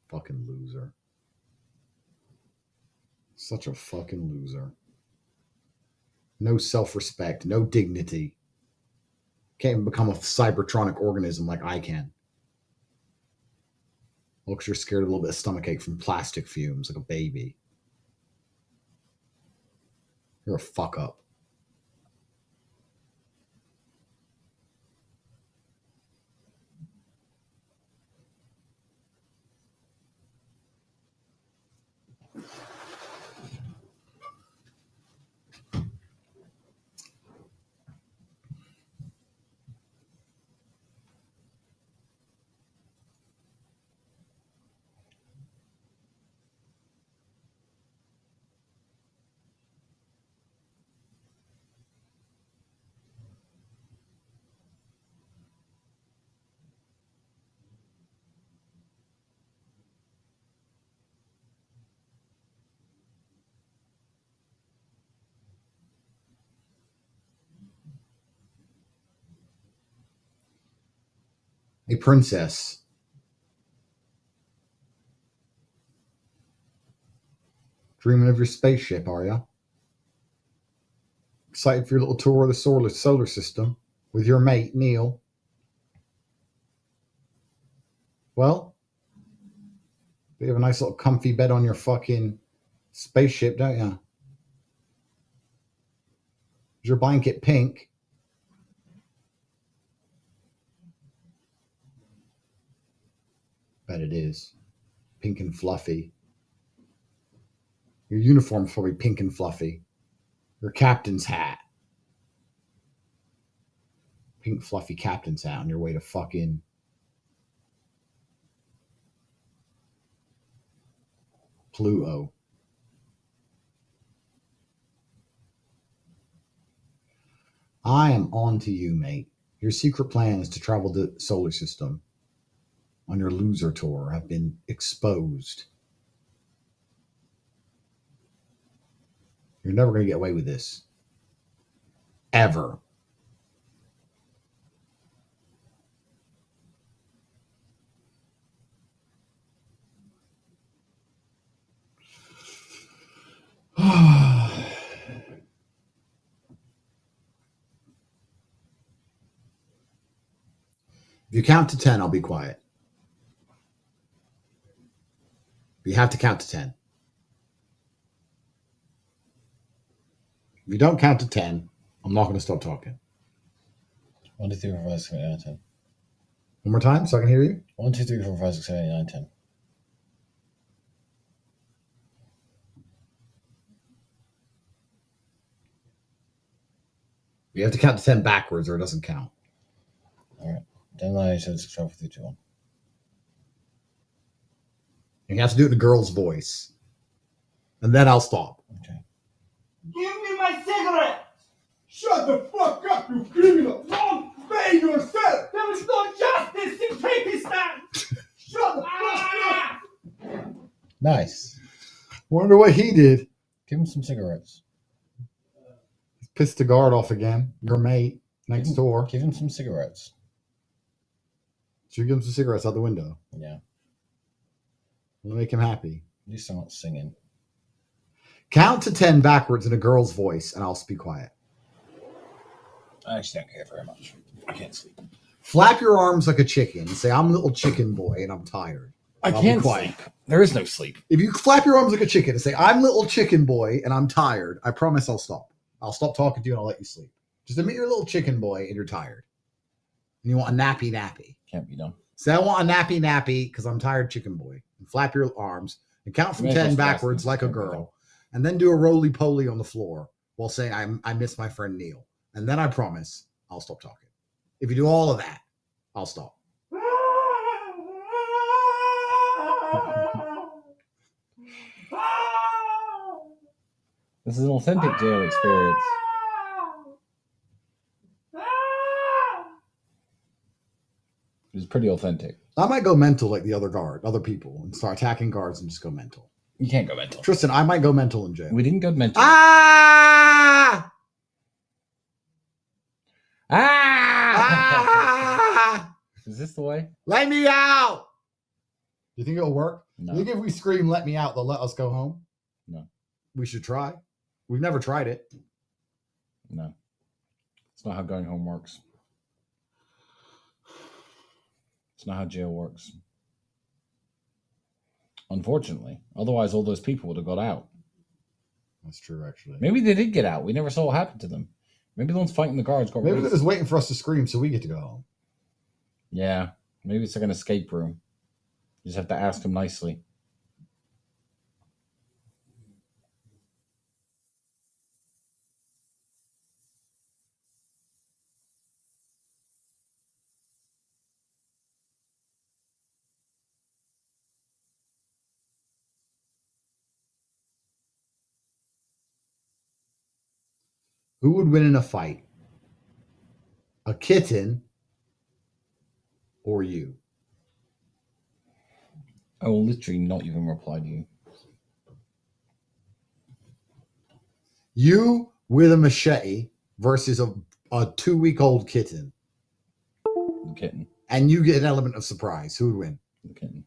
Speaker 1: Fucking loser. Such a fucking loser. No self-respect, no dignity. Can't even become a cybertronic organism like I can. Looks you're scared of a little bit of stomachache from plastic fumes like a baby. You're a fuck up. a princess. Dreaming of your spaceship, are ya? Excited for your little tour of the solar system with your mate, Neil? Well, you have a nice little comfy bed on your fucking spaceship, don't you? Is your blanket pink? Bet it is. Pink and fluffy. Your uniform's probably pink and fluffy. Your captain's hat. Pink fluffy captain's hat on your way to fucking Pluto. I am on to you, mate. Your secret plans to travel the solar system on your loser tour have been exposed. You're never going to get away with this. Ever. If you count to 10, I'll be quiet. You have to count to 10. If you don't count to 10, I'm not going to stop talking.
Speaker 2: 1, 2, 3, 4, 5, 6, 7, 8, 9, 10.
Speaker 1: One more time so I can hear you.
Speaker 2: 1, 2, 3, 4, 5, 6, 7, 8, 9, 10.
Speaker 1: You have to count to 10 backwards or it doesn't count.
Speaker 2: All right. 10, 9, 8, 7, 6, 5, 4, 3, 2, 1.
Speaker 1: You have to do it in a girl's voice. And then I'll stop.
Speaker 2: Okay.
Speaker 3: Give me my cigarette!
Speaker 4: Shut the fuck up, you criminal!
Speaker 3: Don't!
Speaker 4: Obey yourself!
Speaker 3: There is no justice in Pakistan!
Speaker 4: Shut the fuck up!
Speaker 2: Nice.
Speaker 1: Wonder what he did.
Speaker 2: Give him some cigarettes.
Speaker 1: Pissed the guard off again. Your mate next door.
Speaker 2: Give him some cigarettes.
Speaker 1: So you give him some cigarettes out the window.
Speaker 2: Yeah.
Speaker 1: It'll make him happy.
Speaker 2: At least I'm not singing.
Speaker 1: Count to 10 backwards in a girl's voice, and I'll be quiet.
Speaker 2: I actually don't care very much. I can't sleep.
Speaker 1: Flap your arms like a chicken and say, I'm a little chicken boy and I'm tired.
Speaker 2: I
Speaker 1: I'll
Speaker 2: can't
Speaker 1: be quiet.
Speaker 2: sleep. There is no sleep.
Speaker 1: If you flap your arms like a chicken and say, I'm little chicken boy and I'm tired, I promise I'll stop. I'll stop talking to you and I'll let you sleep. Just admit you're a little chicken boy and you're tired. And you want a nappy.
Speaker 2: Can't be done.
Speaker 1: Say, I want a nappy because I'm tired, chicken boy. And flap your arms and count from
Speaker 2: You may as
Speaker 1: 10
Speaker 2: well fast
Speaker 1: backwards
Speaker 2: and
Speaker 1: like a
Speaker 2: can't be
Speaker 1: girl.
Speaker 2: done.
Speaker 1: And then do a roly-poly on the floor while saying, I miss my friend Neil. And then I promise I'll stop talking. If you do all of that, I'll stop.
Speaker 2: This is an authentic jail experience. It was pretty authentic.
Speaker 1: I might go mental like the other people, and start attacking guards and just go mental.
Speaker 2: You can't go mental.
Speaker 1: Tristan, I might go mental in jail.
Speaker 2: We didn't go mental.
Speaker 1: Ah!
Speaker 2: Ah!
Speaker 1: Ah!
Speaker 2: Is this the way?
Speaker 1: Let me out! You think it'll work?
Speaker 2: No.
Speaker 1: You think if we scream, let me out, they'll let us go home?
Speaker 2: No.
Speaker 1: We should try. We've never tried it.
Speaker 2: No. It's not how going home works. It's not how jail works. Unfortunately. Otherwise, all those people would have got out.
Speaker 1: That's true, actually.
Speaker 2: Maybe they did get out. We never saw what happened to them. Maybe the ones fighting the guards got
Speaker 1: Maybe they're
Speaker 2: released.
Speaker 1: just waiting for us to scream so we get to go home.
Speaker 2: Yeah. Maybe it's like an escape room. You just have to ask them nicely.
Speaker 1: Who would win in a fight? A kitten or you?
Speaker 2: I will literally not even reply to you.
Speaker 1: You with a machete versus a 2-week-old kitten.
Speaker 2: The kitten.
Speaker 1: and you get an element of surprise, who would win?
Speaker 2: Okay.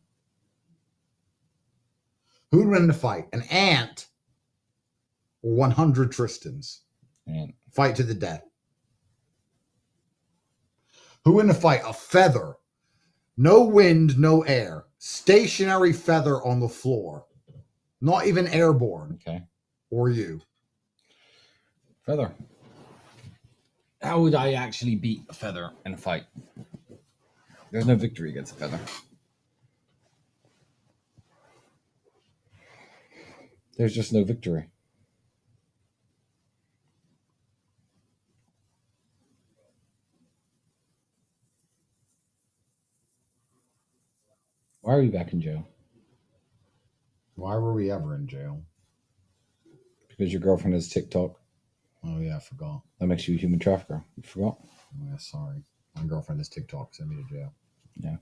Speaker 1: Who would win in a fight? An ant or 100 Tristans?
Speaker 2: And
Speaker 1: Fight to the death. Who in a fight? A feather. No wind, no air. Stationary feather on the floor. Not even airborne.
Speaker 2: okay.
Speaker 1: Or you.
Speaker 2: Feather. How would I actually beat a feather in a fight? There's no victory against a feather. There's just no victory. Why are you back in jail?
Speaker 1: Why were we ever in jail?
Speaker 2: Because your girlfriend has TikTok.
Speaker 1: Oh, yeah, I forgot.
Speaker 2: That makes you a human trafficker. You forgot?
Speaker 1: Oh, yeah, sorry. My girlfriend has TikTok. Send me to jail.
Speaker 2: Yeah.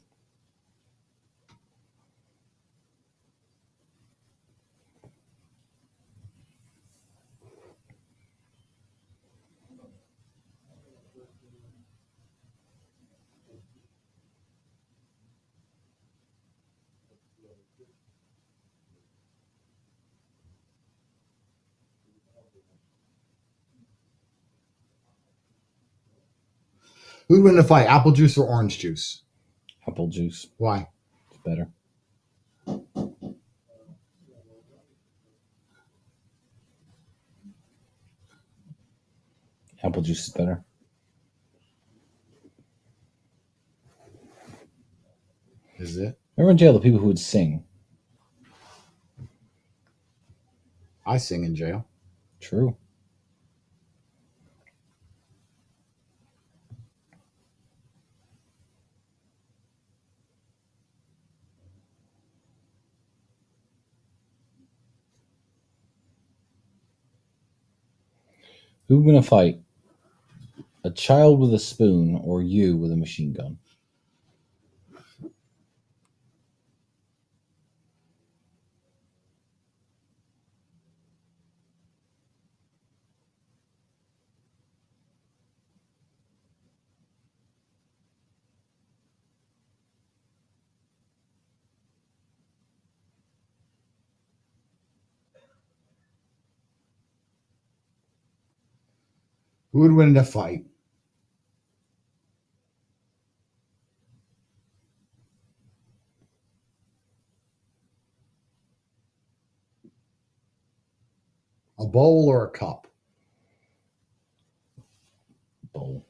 Speaker 1: Who'd win in a fight? Apple juice or orange juice?
Speaker 2: Apple juice.
Speaker 1: Why?
Speaker 2: It's better. Apple juice is better.
Speaker 1: Is it?
Speaker 2: Remember in jail the people who would sing?
Speaker 1: I sing in jail.
Speaker 2: True. Who would win a fight? A child with a spoon or you with a machine gun?
Speaker 1: Who would win in a fight? A bowl or a cup?
Speaker 2: Bowl.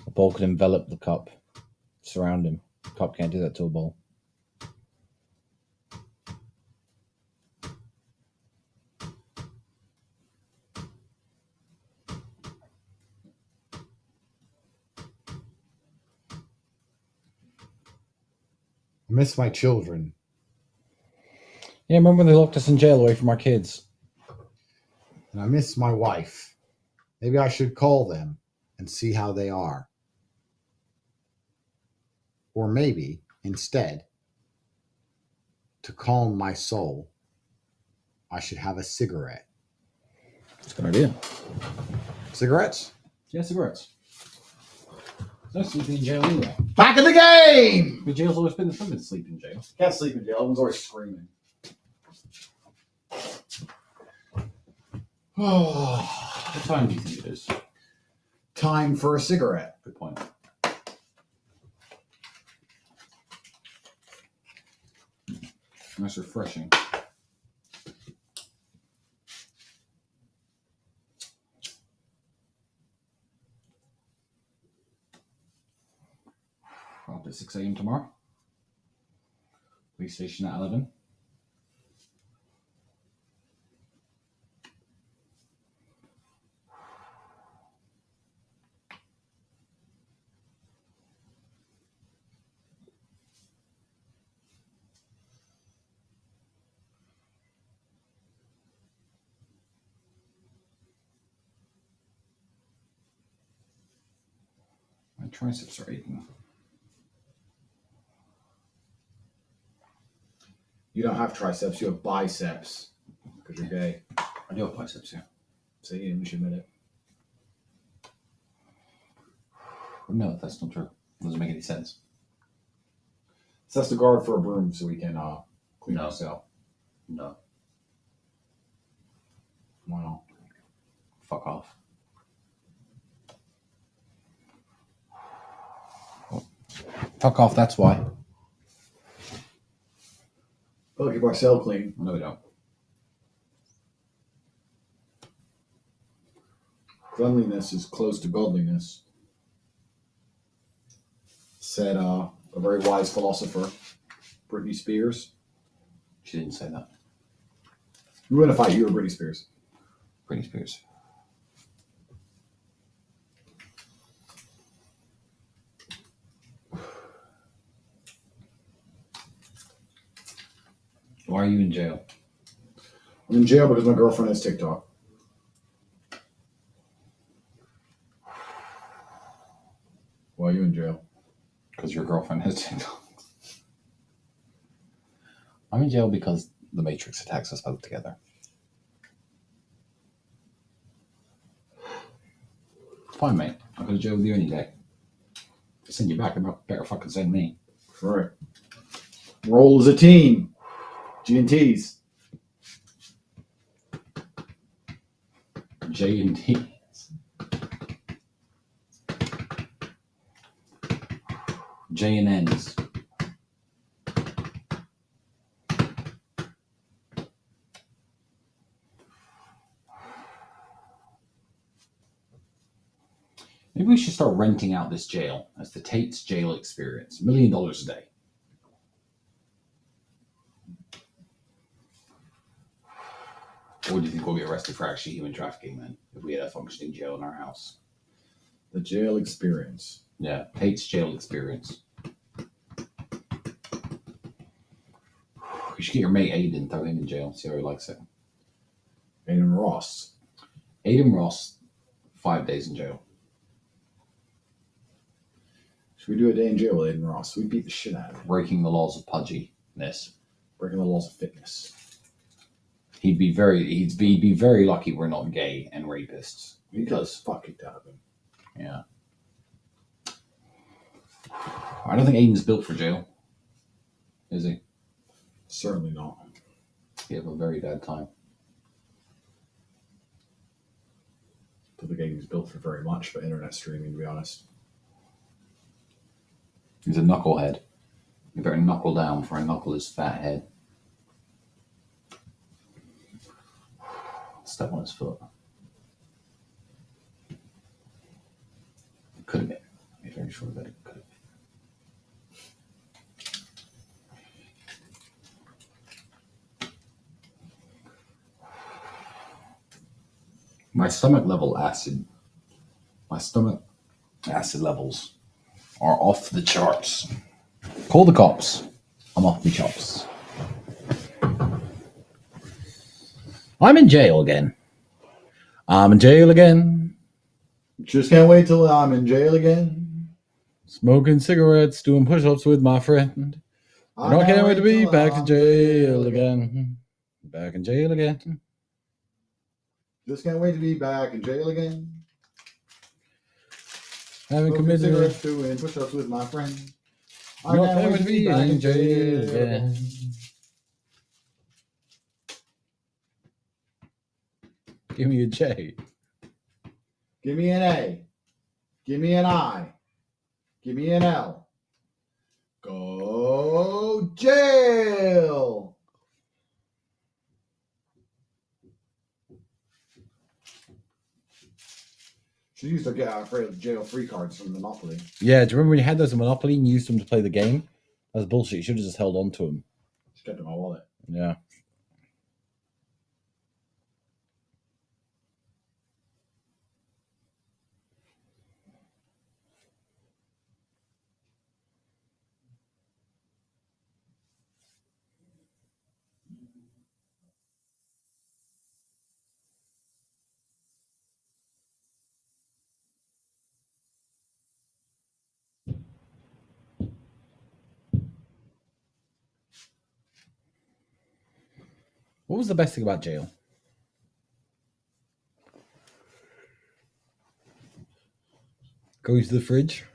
Speaker 2: A bowl could envelop the cup, surround him. The cup can't do that to a bowl.
Speaker 1: I miss my children.
Speaker 2: Yeah, remember when they locked us in jail away from our kids?
Speaker 1: And I miss my wife. Maybe I should call them and see how they are. Or maybe, instead, to calm my soul, I should have a cigarette.
Speaker 2: That's a good idea.
Speaker 1: Cigarettes?
Speaker 2: Yeah, cigarettes. No sleeping in jail anyway.
Speaker 1: Back in the game!
Speaker 2: But jail's always been fun to sleep in jail.
Speaker 1: Can't sleep in jail. Everyone's always screaming.
Speaker 2: What time do you think it is?
Speaker 1: Time for a cigarette.
Speaker 2: Good point. Nice refreshing. Up at 6 a.m. tomorrow. Police station at 11. My triceps are aching.
Speaker 1: You don't have triceps, you have biceps. Because you're gay.
Speaker 2: I do have biceps, yeah.
Speaker 1: See, and you should admit it.
Speaker 2: No, that's not true. Doesn't make any sense.
Speaker 1: Sets the guard for a broom so we can clean
Speaker 2: No.
Speaker 1: our cell.
Speaker 2: No.
Speaker 1: Wow.
Speaker 2: Fuck off. Fuck off, that's why.
Speaker 1: We'll keep our cell clean.
Speaker 2: No, we don't.
Speaker 1: Cleanliness is close to godliness, said a very wise philosopher, Britney Spears.
Speaker 2: She didn't say that.
Speaker 1: You were in a fight, you were Britney Spears.
Speaker 2: Britney Spears. Why are you in jail?
Speaker 1: I'm in jail because my girlfriend has TikTok. Why are you in jail?
Speaker 2: Because your girlfriend has TikTok. I'm in jail because the Matrix attacks us both together. Fine, mate. I'll go to jail with you any day. If I send you back, better fucking send me.
Speaker 1: Right. Roll as a team. G&Ts.
Speaker 2: J&D. J&Ns. Maybe we should start renting out this jail as the Tate's jail experience. $1 million a day. Or do you think we'll get arrested for actually human trafficking then, if we had a functioning jail in our house?
Speaker 1: The jail experience.
Speaker 2: Yeah, Tate's jail experience. You should get your mate Aiden, throw him in jail, see how he likes it.
Speaker 1: Aiden Ross.
Speaker 2: Aiden Ross, 5 days in jail.
Speaker 1: Should we do a day in jail with Aiden Ross? We beat the shit out of him.
Speaker 2: Breaking the laws of pudginess.
Speaker 1: Breaking the laws of fitness.
Speaker 2: He'd be very lucky we're not gay and rapists.
Speaker 1: We got the fuck kicked out of him.
Speaker 2: Yeah. I don't think Aiden's built for jail. Is he?
Speaker 1: Certainly not.
Speaker 2: He'd have a very bad time.
Speaker 1: I don't think Aiden's built for very much for internet streaming, to be honest.
Speaker 2: He's a knucklehead. You better knuckle down before I knuckle his fat head. Step on his foot. Could have been. I'm very sure that it could have been. My stomach acid levels are off the charts. Call the cops. I'm off the chops. I'm in jail again. I'm in jail again.
Speaker 1: Just can't wait till I'm in jail again.
Speaker 2: Smoking cigarettes, doing push-ups with my friend. I can't wait to be back to jail again. Back in jail again.
Speaker 1: Just can't wait to be back in jail again.
Speaker 2: Haven't
Speaker 1: Smoking
Speaker 2: committed.
Speaker 1: cigarettes, doing push-ups with my friend. I
Speaker 2: Not
Speaker 1: can't wait to be back in jail
Speaker 2: again. Give me a J.
Speaker 1: Give me an A. Give me an I. Give me an L. Go jail. She used to get out of jail free cards from Monopoly.
Speaker 2: Yeah, do you remember when you had those in Monopoly and you used them to play the game? That's bullshit. You should have just held on to them.
Speaker 1: Just kept in my wallet.
Speaker 2: Yeah. What was the best thing about jail? Going to the fridge,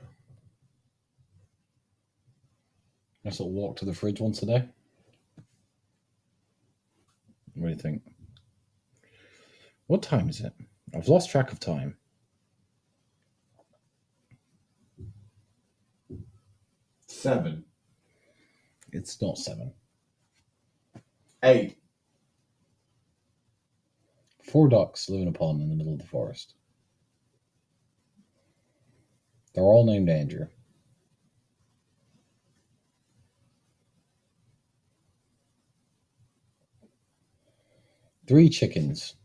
Speaker 2: sort of walk to the fridge once a day? What do you think? What time is it? I've lost track of time.
Speaker 1: Seven.
Speaker 2: It's not 7.
Speaker 1: 8.
Speaker 2: 4 ducks live in a pond in the middle of the forest. They're all named Andrew. Three chickens.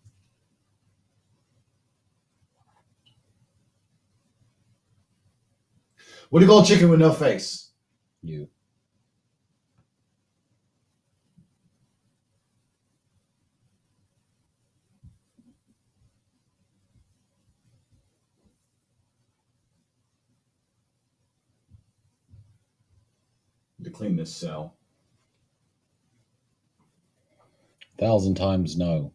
Speaker 1: What do you call a chicken with no face?
Speaker 2: You.
Speaker 1: To clean this cell.
Speaker 2: 1,000 times no.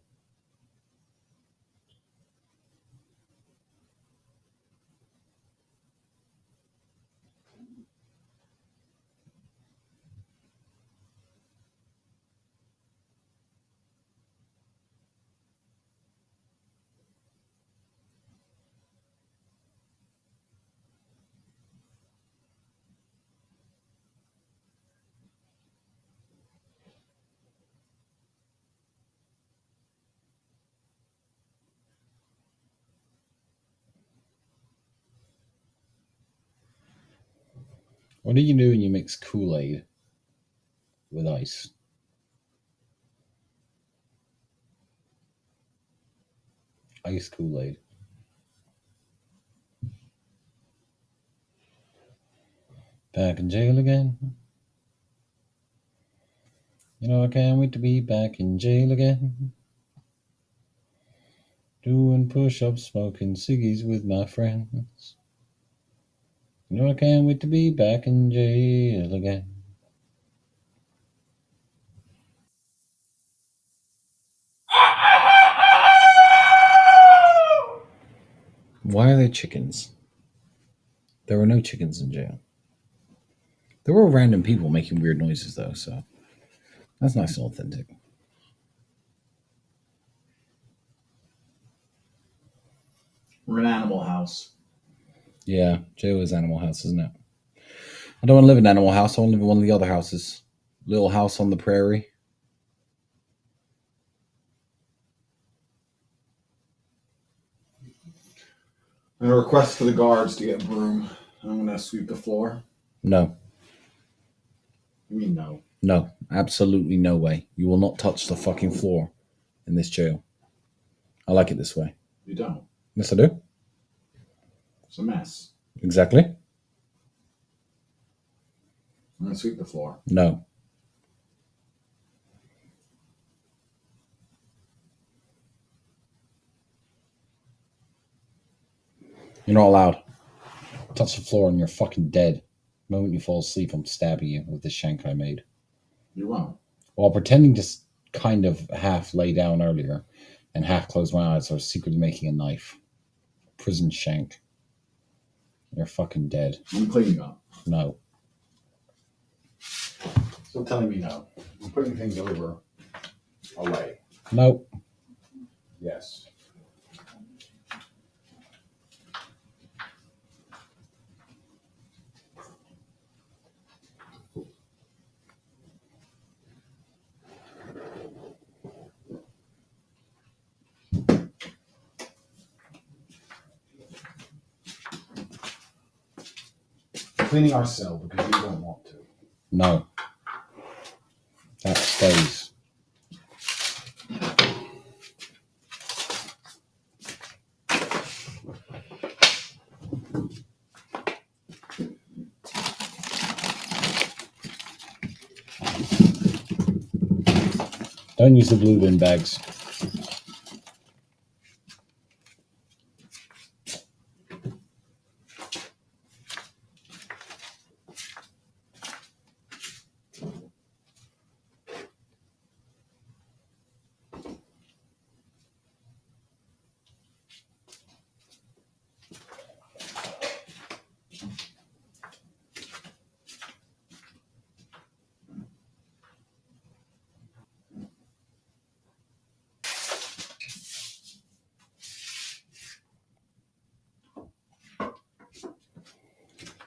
Speaker 2: What do you do when you mix Kool-Aid with ice? Ice Kool-Aid. Back in jail again. You know, I can't wait to be back in jail again. Doing push-ups, smoking ciggies with my friends. You know, I can't wait to be back in jail again. Why are they chickens? There were no chickens in jail. There were random people making weird noises, though, so that's nice and authentic.
Speaker 1: We're an animal house.
Speaker 2: Yeah, jail is Animal House, isn't it? I don't want to live in Animal House. I want to live in one of the other houses. Little House on the Prairie.
Speaker 1: I'm going to request for the guards to get a broom. I'm going to sweep the floor.
Speaker 2: No.
Speaker 1: You mean no?
Speaker 2: No, absolutely no way. You will not touch the fucking floor in this jail. I like it this way.
Speaker 1: You don't.
Speaker 2: Yes, I do.
Speaker 1: It's a mess.
Speaker 2: Exactly.
Speaker 1: I'm going to sweep the floor.
Speaker 2: No. You're not allowed. Touch the floor and you're fucking dead. The moment you fall asleep, I'm stabbing you with this shank I made.
Speaker 1: You won't.
Speaker 2: While pretending to kind of half lay down earlier and half close my eyes, I was secretly making a knife. Prison shank. You're fucking dead.
Speaker 1: I'm cleaning up.
Speaker 2: No.
Speaker 1: So telling me no. I'm putting things over away.
Speaker 2: No.
Speaker 1: Yes. Cleaning our cell because you don't want to.
Speaker 2: No. That stays. Don't use the blue bin bags.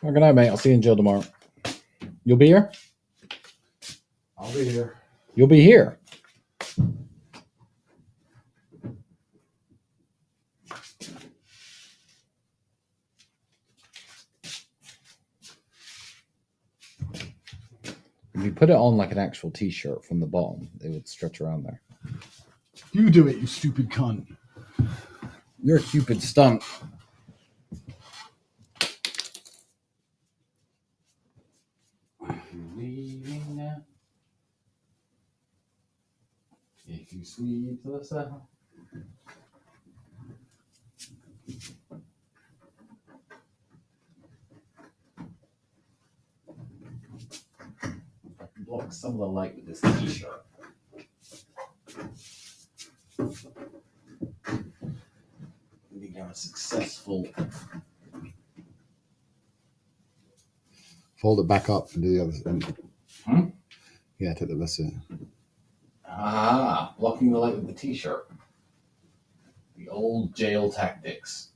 Speaker 2: Well, good night, mate. I'll see you in jail tomorrow. You'll be here?
Speaker 1: I'll be here.
Speaker 2: You'll be here. If you put it on like an actual t-shirt from the bottom, it would stretch around there.
Speaker 1: You do it, you stupid cunt.
Speaker 2: You're a Cupid stunt. Leaving now. If you sweep the south. I can block some of the light with this t-shirt. We can have a successful.
Speaker 1: Fold it back up and do the other thing.
Speaker 2: Hmm?
Speaker 1: Yeah, take the rest of it.
Speaker 2: Ah, blocking the light with the t-shirt. The old jail tactics.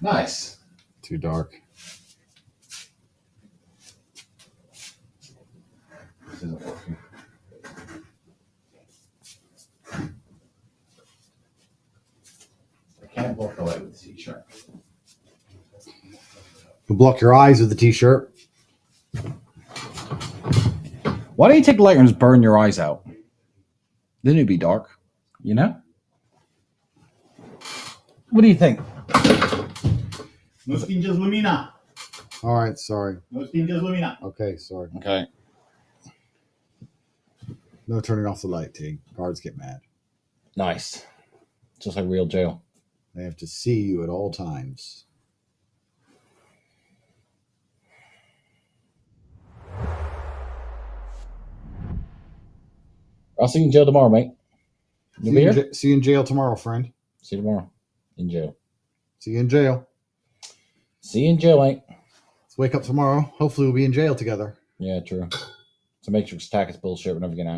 Speaker 2: Nice.
Speaker 1: Too dark.
Speaker 2: This isn't working. I can't block the light with the t-shirt.
Speaker 1: You block your eyes with the t-shirt.
Speaker 2: Why don't you take the lighter and just burn your eyes out? Then it'd be dark, you know? What do you think?
Speaker 3: No stinges lumina.
Speaker 1: All right, sorry.
Speaker 3: No stinges lumina.
Speaker 1: Okay, sorry.
Speaker 2: Okay.
Speaker 1: No turning off the light, T. Guards get mad.
Speaker 2: Nice. Just like real jail.
Speaker 1: They have to see you at all times.
Speaker 2: I'll see you in jail tomorrow, mate. You'll be here?
Speaker 1: See you in jail tomorrow, friend.
Speaker 2: See you tomorrow. In jail.
Speaker 1: See you in jail.
Speaker 2: See you in jail, mate.
Speaker 1: Let's wake up tomorrow. Hopefully we'll be in jail together.
Speaker 2: Yeah, true. It's a Matrix attack. It's bullshit. We're never getting out.